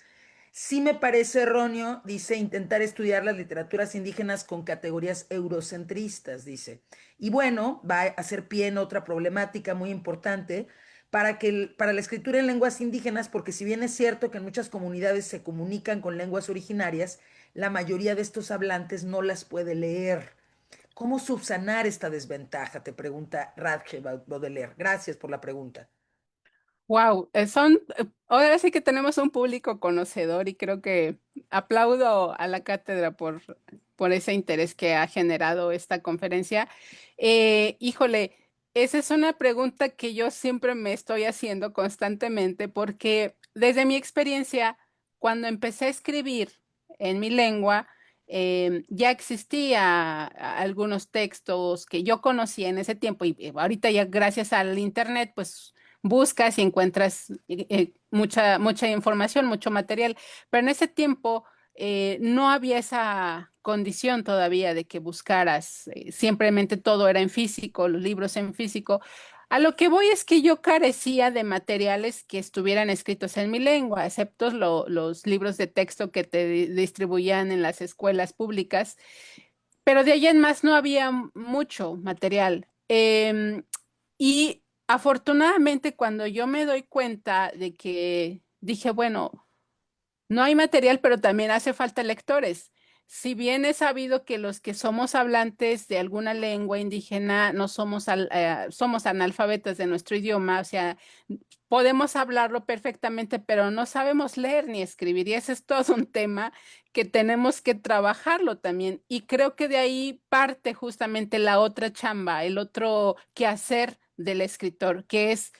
Sí me parece erróneo, dice, intentar estudiar las literaturas indígenas con categorías eurocentristas, dice. Y bueno, va a hacer pie en otra problemática muy importante para la escritura en lenguas indígenas, porque si bien es cierto que en muchas comunidades se comunican con lenguas originarias, la mayoría de estos hablantes no las puede leer. ¿Cómo subsanar esta desventaja? Te pregunta Radke Baudelaire. Gracias por la pregunta. Wow, ahora sí que tenemos un público conocedor y creo que aplaudo a la cátedra por ese interés que ha generado esta conferencia. Híjole, esa es una pregunta que yo siempre me estoy haciendo constantemente porque desde mi experiencia, cuando empecé a escribir en mi lengua, ya existía algunos textos que yo conocía en ese tiempo y ahorita ya gracias al internet, pues buscas y encuentras mucha información, mucho material, pero en ese tiempo no había esa condición todavía de que buscaras, simplemente todo era en físico, los libros en físico. A lo que voy es que yo carecía de materiales que estuvieran escritos en mi lengua, excepto los libros de texto que te distribuían en las escuelas públicas, pero de ahí en más no había mucho material. Y afortunadamente cuando yo me doy cuenta de que dije, bueno, no hay material, pero también hace falta lectores. Si bien es sabido que los que somos hablantes de alguna lengua indígena no somos, somos analfabetas de nuestro idioma, o sea, podemos hablarlo perfectamente, pero no sabemos leer ni escribir. Y ese es todo un tema que tenemos que trabajarlo también. Y creo que de ahí parte justamente la otra chamba, el otro quehacer del escritor, que es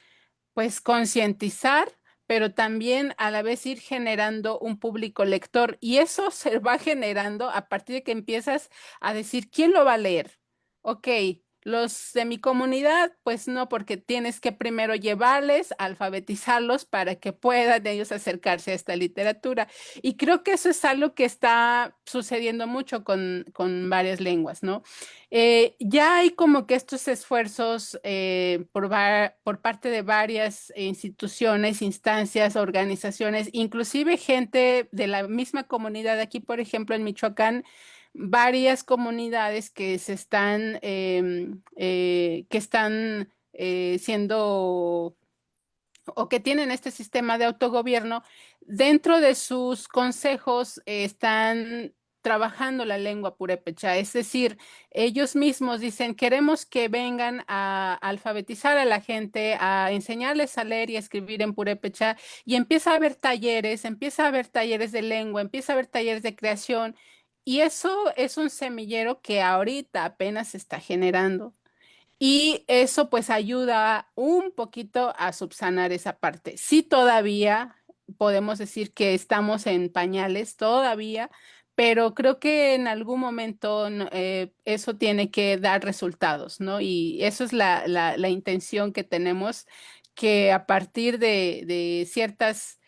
pues concientizar, pero también a la vez ir generando un público lector. Y eso se va generando a partir de que empiezas a decir, ¿quién lo va a leer? Ok, los de mi comunidad, pues no, porque tienes que primero llevarles, alfabetizarlos para que puedan ellos acercarse a esta literatura. Y creo que eso es algo que está sucediendo mucho con varias lenguas, ¿no? Ya hay como que estos esfuerzos por parte de varias instituciones, instancias, organizaciones, inclusive gente de la misma comunidad. Aquí, por ejemplo, en Michoacán, varias comunidades que se están, que están siendo o que tienen este sistema de autogobierno, dentro de sus consejos están trabajando la lengua purépecha, es decir, ellos mismos dicen, queremos que vengan a alfabetizar a la gente, a enseñarles a leer y a escribir en purépecha, y empieza a haber talleres de lengua, empieza a haber talleres de creación, y eso es un semillero que ahorita apenas se está generando. Y eso pues ayuda un poquito a subsanar esa parte. Sí, todavía podemos decir que estamos en pañales, todavía, pero creo que en algún momento eso tiene que dar resultados, ¿no? Y eso es la intención que tenemos, que a partir de ciertas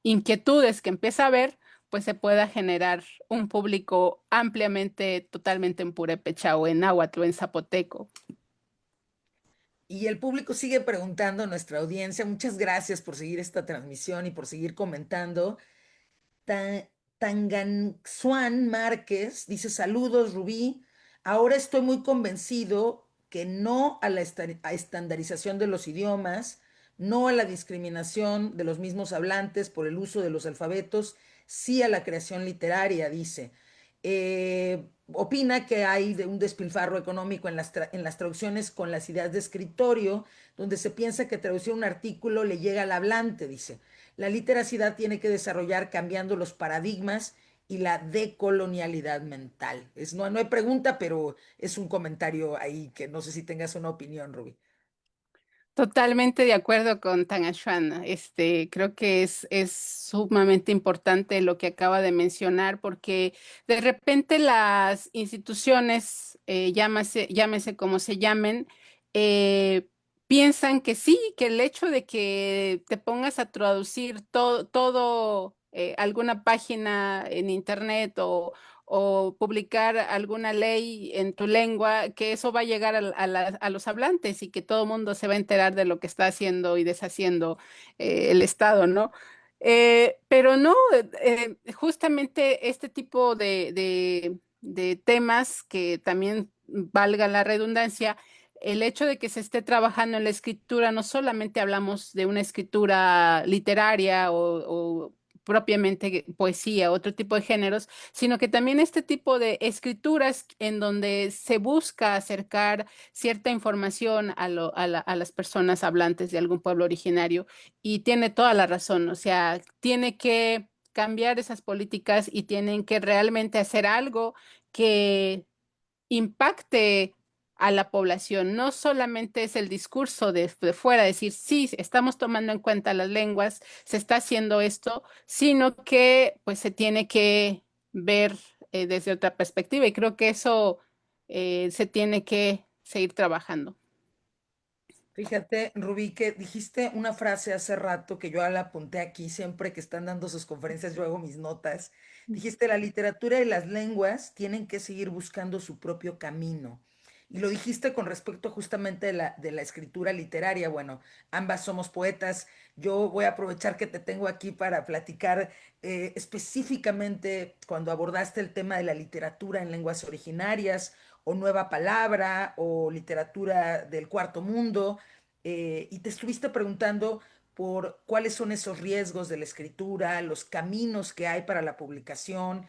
inquietudes que empieza a haber, pues se pueda generar un público ampliamente, totalmente en purépecha o en náhuatl o en zapoteco. Y el público sigue preguntando, nuestra audiencia, muchas gracias por seguir esta transmisión y por seguir comentando. Ta- Tanganxuan Márquez dice: saludos, Rubí. Ahora estoy muy convencido que no a la estandarización de los idiomas, no a la discriminación de los mismos hablantes por el uso de los alfabetos, sí a la creación literaria, dice. Opina que hay un despilfarro económico en en las traducciones con las ideas de escritorio, donde se piensa que traducir un artículo le llega al hablante, dice. La literacidad tiene que desarrollar cambiando los paradigmas y la decolonialidad mental. No hay pregunta, pero es un comentario ahí que no sé si tengas una opinión, Rubí. Totalmente de acuerdo con Tanashuana. Creo que es sumamente importante lo que acaba de mencionar, porque de repente las instituciones, llámese como se llamen, eh, piensan que sí, que el hecho de que te pongas a traducir todo, alguna página en internet o publicar alguna ley en tu lengua, que eso va a llegar a los hablantes y que todo el mundo se va a enterar de lo que está haciendo y deshaciendo el Estado, ¿no? Pero no, justamente este tipo de temas que también valga la redundancia, el hecho de que se esté trabajando en la escritura, no solamente hablamos de una escritura literaria o propiamente poesía, otro tipo de géneros, sino que también este tipo de escrituras en donde se busca acercar cierta información a las personas hablantes de algún pueblo originario. Y tiene toda la razón, o sea, tiene que cambiar esas políticas y tienen que realmente hacer algo que impacte a la población. No solamente es el discurso de fuera, decir, sí, estamos tomando en cuenta las lenguas, se está haciendo esto, sino que pues se tiene que ver desde otra perspectiva y creo que eso se tiene que seguir trabajando. Fíjate, Rubí, que dijiste una frase hace rato que yo la apunté aquí siempre que están dando sus conferencias, yo hago mis notas. Dijiste: la literatura y las lenguas tienen que seguir buscando su propio camino. Y lo dijiste con respecto justamente de la escritura literaria. Bueno, ambas somos poetas. Yo voy a aprovechar que te tengo aquí para platicar específicamente cuando abordaste el tema de la literatura en lenguas originarias o nueva palabra o literatura del cuarto mundo, y te estuviste preguntando por cuáles son esos riesgos de la escritura, los caminos que hay para la publicación,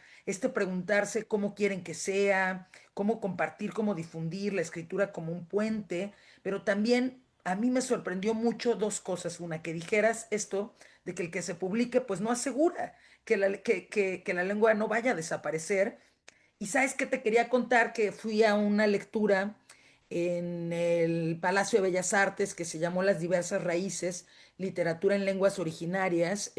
preguntarse cómo quieren que sea, cómo compartir, cómo difundir la escritura como un puente, pero también a mí me sorprendió mucho dos cosas. Una, que dijeras esto de que el que se publique pues no asegura que la lengua no vaya a desaparecer. Y sabes que te quería contar que fui a una lectura en el Palacio de Bellas Artes que se llamó Las diversas raíces, literatura en lenguas originarias,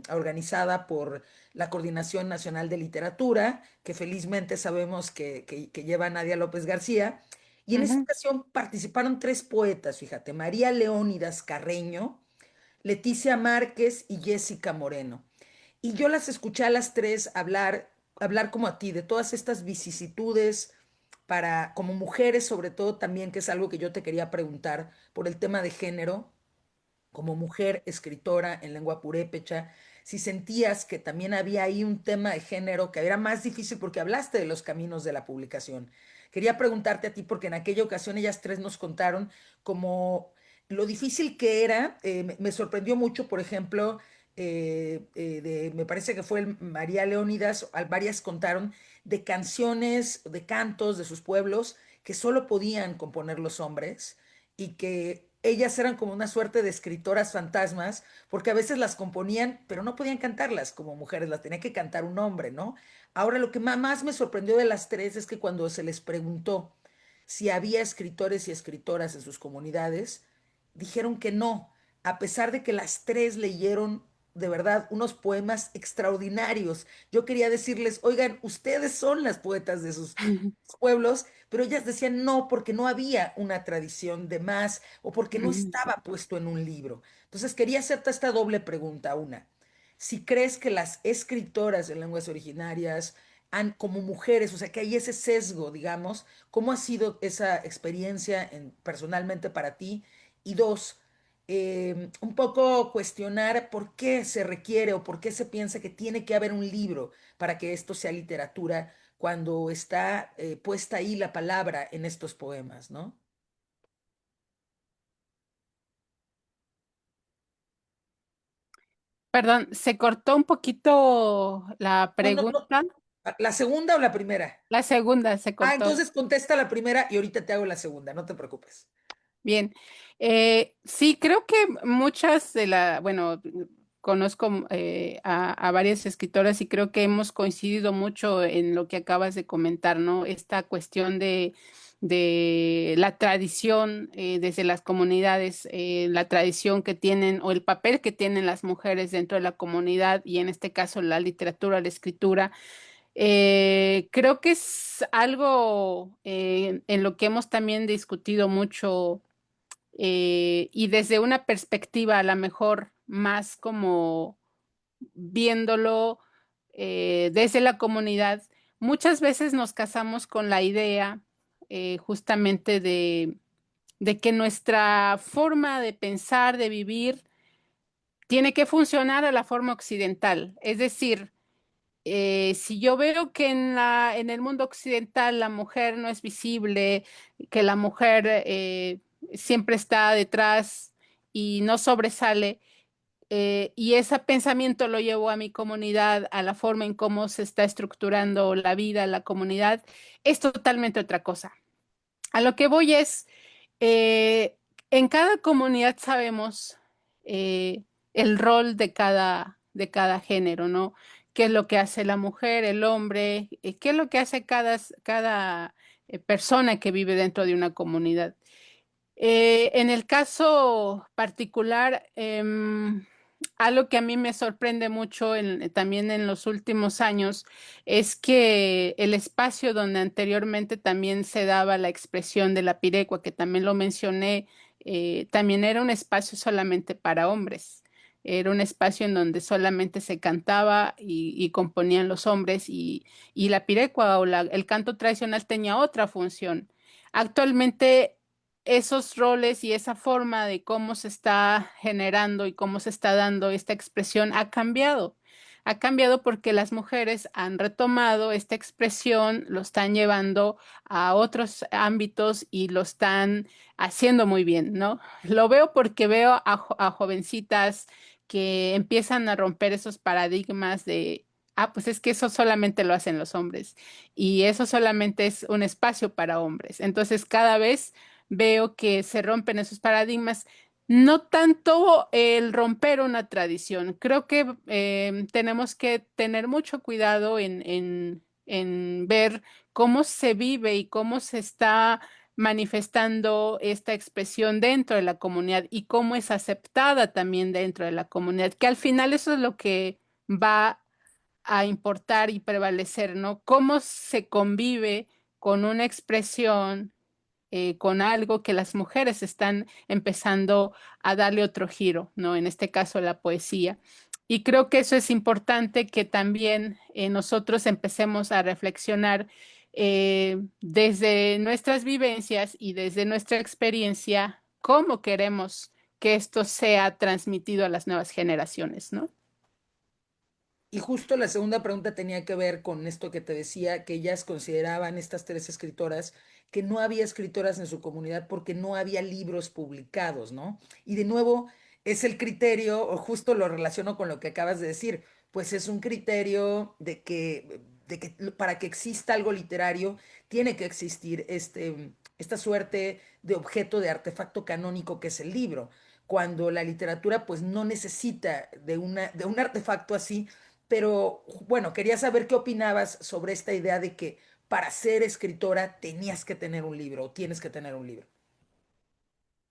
organizada por la Coordinación Nacional de Literatura, que felizmente sabemos que lleva Nadia López García. Y en esta Ujú. ocasión participaron tres poetas, fíjate: María Leónidas Carreño, Leticia Márquez y Jessica Moreno. Y yo las escuché a las tres hablar como a ti, de todas estas vicisitudes para, como mujeres sobre todo también, que es algo que yo te quería preguntar por el tema de género, como mujer escritora en lengua purépecha, si sentías que también había ahí un tema de género que era más difícil porque hablaste de los caminos de la publicación. Quería preguntarte a ti porque en aquella ocasión ellas tres nos contaron como lo difícil que era. Me sorprendió mucho, por ejemplo, me parece que fue María Leónidas, varias contaron de canciones, de cantos de sus pueblos que solo podían componer los hombres y que ellas eran como una suerte de escritoras fantasmas, porque a veces las componían, pero no podían cantarlas como mujeres, las tenía que cantar un hombre, ¿no? Ahora lo que más me sorprendió de las tres es que cuando se les preguntó si había escritores y escritoras en sus comunidades, dijeron que no, a pesar de que las tres leyeron de verdad unos poemas extraordinarios. Yo quería decirles, oigan, ustedes son las poetas de sus pueblos, pero ellas decían no, porque no había una tradición de más o porque no estaba puesto en un libro. Entonces quería hacerte esta doble pregunta. Una, si crees que las escritoras en lenguas originarias han, como mujeres, o sea, que hay ese sesgo, digamos, ¿cómo ha sido esa experiencia personalmente para ti? Y dos, un poco cuestionar por qué se requiere o por qué se piensa que tiene que haber un libro para que esto sea literatura cuando está puesta ahí la palabra en estos poemas, ¿no? Perdón, se cortó un poquito la No, no, no. pregunta. ¿La segunda o la primera? La segunda se Ah, cortó. entonces contesta la primera y ahorita te hago la segunda, no te preocupes. Bien. Sí, creo que muchas de bueno, conozco a varias escritoras y creo que hemos coincidido mucho en lo que acabas de comentar, ¿no? Esta cuestión de la tradición desde las comunidades, la tradición que tienen o el papel que tienen las mujeres dentro de la comunidad y en este caso la literatura, la escritura. Creo que es algo en lo que hemos también discutido mucho y desde una perspectiva a lo mejor más como viéndolo desde la comunidad, muchas veces nos casamos con la idea justamente de que nuestra forma de pensar, de vivir, tiene que funcionar a la forma occidental. Es decir, si yo veo que en el mundo occidental la mujer no es visible, que la mujer siempre está detrás y no sobresale, y ese pensamiento lo llevo a mi comunidad, a la forma en cómo se está estructurando la vida, la comunidad, es totalmente otra cosa. A lo que voy es, eh, en cada comunidad sabemos el rol de cada género, ¿no? ¿Qué es lo que hace la mujer, el hombre? ¿Qué es lo que hace cada persona que vive dentro de una comunidad? En el caso particular, algo que a mí me sorprende mucho también en los últimos años es que el espacio donde anteriormente también se daba la expresión de la pirecua, que también lo mencioné, también era un espacio solamente para hombres. Era un espacio en donde solamente se cantaba y componían los hombres y la pirecua o el canto tradicional tenía otra función. Actualmente esos roles y esa forma de cómo se está generando y cómo se está dando esta expresión ha cambiado. Ha cambiado porque las mujeres han retomado esta expresión, lo están llevando a otros ámbitos y lo están haciendo muy bien, ¿no? Lo veo porque veo a jovencitas que empiezan a romper esos paradigmas de, ah, pues es que eso solamente lo hacen los hombres y eso solamente es un espacio para hombres. Entonces, cada vez veo que se rompen esos paradigmas. No tanto el romper una tradición. Creo que tenemos que tener mucho cuidado en ver cómo se vive y cómo se está manifestando esta expresión dentro de la comunidad y cómo es aceptada también dentro de la comunidad, que al final eso es lo que va a importar y prevalecer, ¿no? Cómo se convive con una expresión con algo que las mujeres están empezando a darle otro giro, ¿no? En este caso, la poesía. Y creo que eso es importante que también nosotros empecemos a reflexionar desde nuestras vivencias y desde nuestra experiencia, cómo queremos que esto sea transmitido a las nuevas generaciones, ¿no? Y justo la segunda pregunta tenía que ver con esto que te decía, que ellas consideraban, estas tres escritoras, que no había escritoras en su comunidad porque no había libros publicados, ¿no? Y de nuevo, es el criterio, o justo lo relaciono con lo que acabas de decir, pues es un criterio de que para que exista algo literario, tiene que existir esta suerte de objeto, de artefacto canónico que es el libro, cuando la literatura pues no necesita de un artefacto así, pero bueno, quería saber qué opinabas sobre esta idea de que para ser escritora tenías que tener un libro o tienes que tener un libro?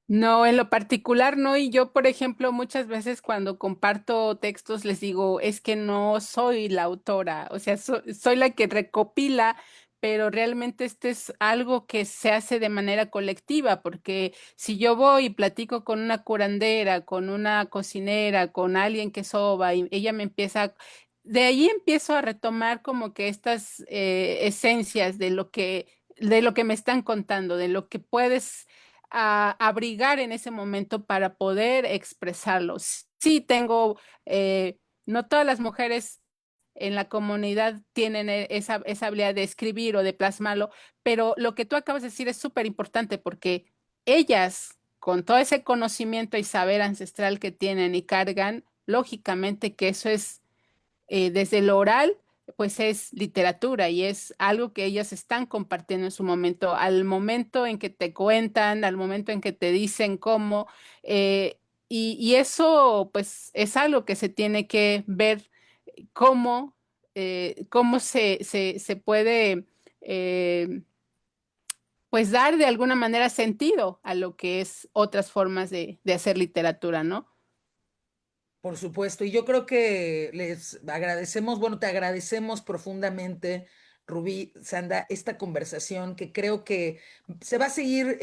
No, en lo particular no, y yo, por ejemplo, muchas veces cuando comparto textos les digo, es que no soy la autora, o sea, soy la que recopila, pero realmente este es algo que se hace de manera colectiva, porque si yo voy y platico con una curandera, con una cocinera, con alguien que soba, y ella me empieza, de ahí empiezo a retomar como que estas esencias de lo que me están contando, de lo que puedes abrigar en ese momento para poder expresarlo. Sí, no todas las mujeres en la comunidad tienen esa habilidad de escribir o de plasmarlo, pero lo que tú acabas de decir es súper importante porque ellas, con todo ese conocimiento y saber ancestral que tienen y cargan, lógicamente que eso es desde lo oral, pues es literatura y es algo que ellas están compartiendo en su momento, al momento en que te cuentan, al momento en que te dicen cómo, y eso pues es algo que se tiene que ver cómo, cómo se puede pues dar de alguna manera sentido a lo que es otras formas de hacer literatura, ¿no? Por supuesto, y yo creo que les agradecemos, bueno, te agradecemos profundamente, Rubí, Sanda, esta conversación que creo que se va a seguir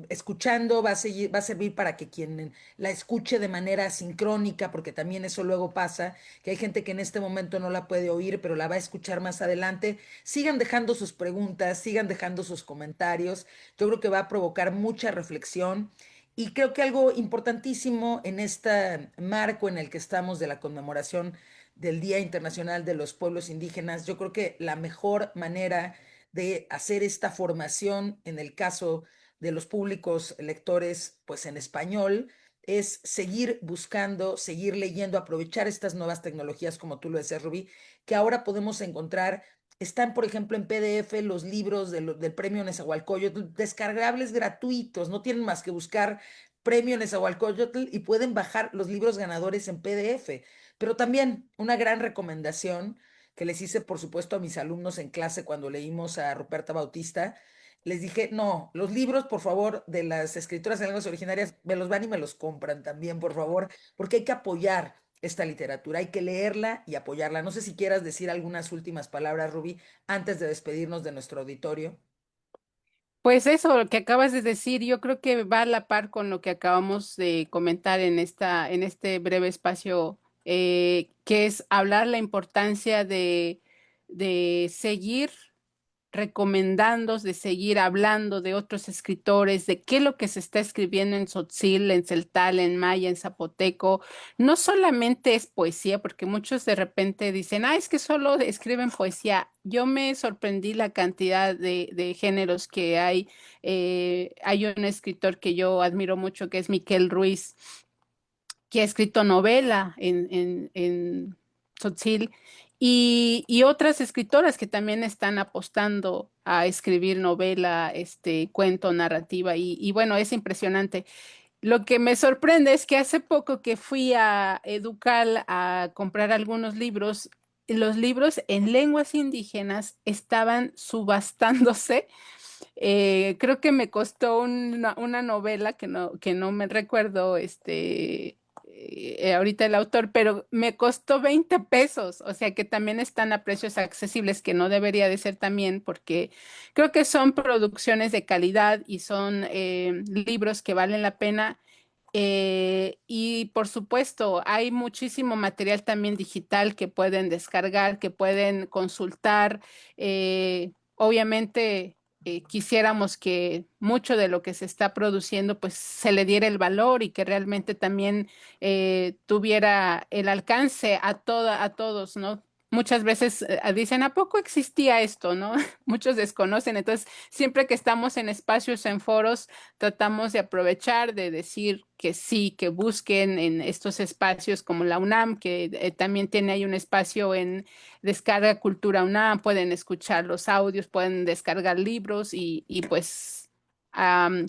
escuchando, va a servir para que quien la escuche de manera sincrónica, porque también eso luego pasa, que hay gente que en este momento no la puede oír, pero la va a escuchar más adelante. Sigan dejando sus preguntas, sigan dejando sus comentarios. Yo creo que va a provocar mucha reflexión. Y creo que algo importantísimo en este marco en el que estamos de la conmemoración del Día Internacional de los Pueblos Indígenas, yo creo que la mejor manera de hacer esta formación en el caso de los públicos lectores, pues en español, es seguir buscando, seguir leyendo, aprovechar estas nuevas tecnologías, como tú lo decías, Rubí, que ahora podemos encontrar. Están, por ejemplo, en PDF los libros del Premio Nezahualcóyotl, descargables gratuitos, no tienen más que buscar Premio Nezahualcóyotl y pueden bajar los libros ganadores en PDF. Pero también una gran recomendación que les hice, por supuesto, a mis alumnos en clase cuando leímos a Ruperta Bautista, les dije, no, los libros, por favor, de las escritoras en lenguas originarias, me los van y me los compran también, por favor, porque hay que apoyar esta literatura, hay que leerla y apoyarla. No sé si quieras decir algunas últimas palabras, Rubí, antes de despedirnos de nuestro auditorio. Pues eso, lo que acabas de decir, yo creo que va a la par con lo que acabamos de comentar en este breve espacio, que es hablar la importancia de seguir recomendando, de seguir hablando de otros escritores, de qué es lo que se está escribiendo en Tzotzil, en Celtal, en Maya, en Zapoteco. No solamente es poesía, porque muchos de repente dicen, es que solo escriben poesía. Yo me sorprendí la cantidad de géneros que hay. Hay un escritor que yo admiro mucho, que es Miquel Ruiz, que ha escrito novela en Tzotzil, y otras escritoras que también están apostando a escribir novela, cuento, narrativa, y bueno, es impresionante. Lo que me sorprende es que hace poco que fui a Educal a comprar algunos libros, los libros en lenguas indígenas estaban subastándose. Creo que me costó una novela que no me recuerdo ahorita el autor, pero me costó 20 pesos, o sea que también están a precios accesibles, que no debería de ser también, porque creo que son producciones de calidad y son libros que valen la pena. Y por supuesto, hay muchísimo material también digital que pueden descargar, que pueden consultar. Obviamente, quisiéramos que mucho de lo que se está produciendo, pues se le diera el valor y que realmente también tuviera el alcance a todos, ¿no? Muchas veces dicen, ¿a poco existía esto, no? Muchos desconocen. Entonces, siempre que estamos en espacios, en foros, tratamos de aprovechar, de decir que sí, que busquen en estos espacios como la UNAM, que también tiene ahí un espacio en Descarga Cultura UNAM, pueden escuchar los audios, pueden descargar libros y pues,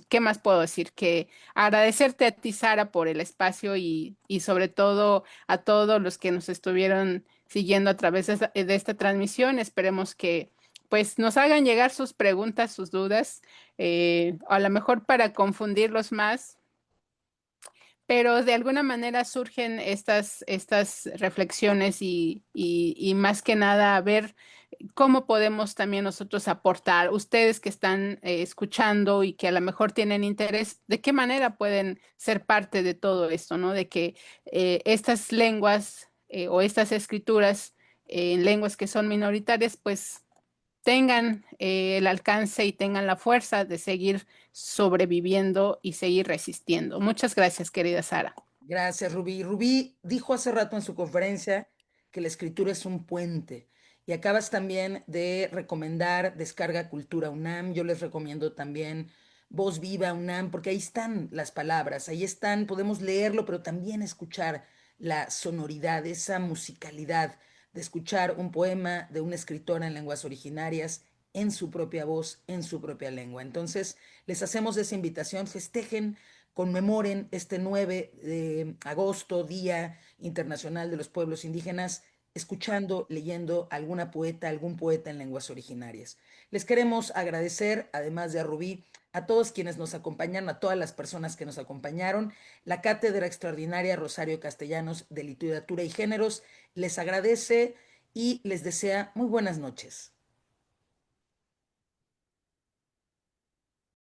¿qué más puedo decir? Que agradecerte a ti, Sara, por el espacio y sobre todo a todos los que nos estuvieron siguiendo a través de esta transmisión. Esperemos que pues nos hagan llegar sus preguntas, sus dudas, a lo mejor para confundirlos más, pero de alguna manera surgen estas reflexiones y más que nada ver cómo podemos también nosotros aportar, ustedes que están escuchando y que a lo mejor tienen interés, de qué manera pueden ser parte de todo esto, ¿no? De que estas lenguas o estas escrituras en lenguas que son minoritarias, pues tengan el alcance y tengan la fuerza de seguir sobreviviendo y seguir resistiendo. Muchas gracias, querida Sara. Gracias, Rubí. Rubí dijo hace rato en su conferencia que la escritura es un puente. Y acabas también de recomendar Descarga Cultura UNAM. Yo les recomiendo también Voz Viva UNAM, porque ahí están las palabras, ahí están, podemos leerlo, pero también escuchar la sonoridad, esa musicalidad de escuchar un poema de una escritora en lenguas originarias, en su propia voz, en su propia lengua. Entonces, les hacemos esa invitación, festejen, conmemoren este 9 de agosto, Día Internacional de los Pueblos Indígenas, escuchando, leyendo alguna poeta, algún poeta en lenguas originarias. Les queremos agradecer, además de a Rubí, a todos quienes nos acompañaron, a todas las personas que nos acompañaron. La Cátedra Extraordinaria Rosario Castellanos de Literatura y Géneros les agradece y les desea muy buenas noches.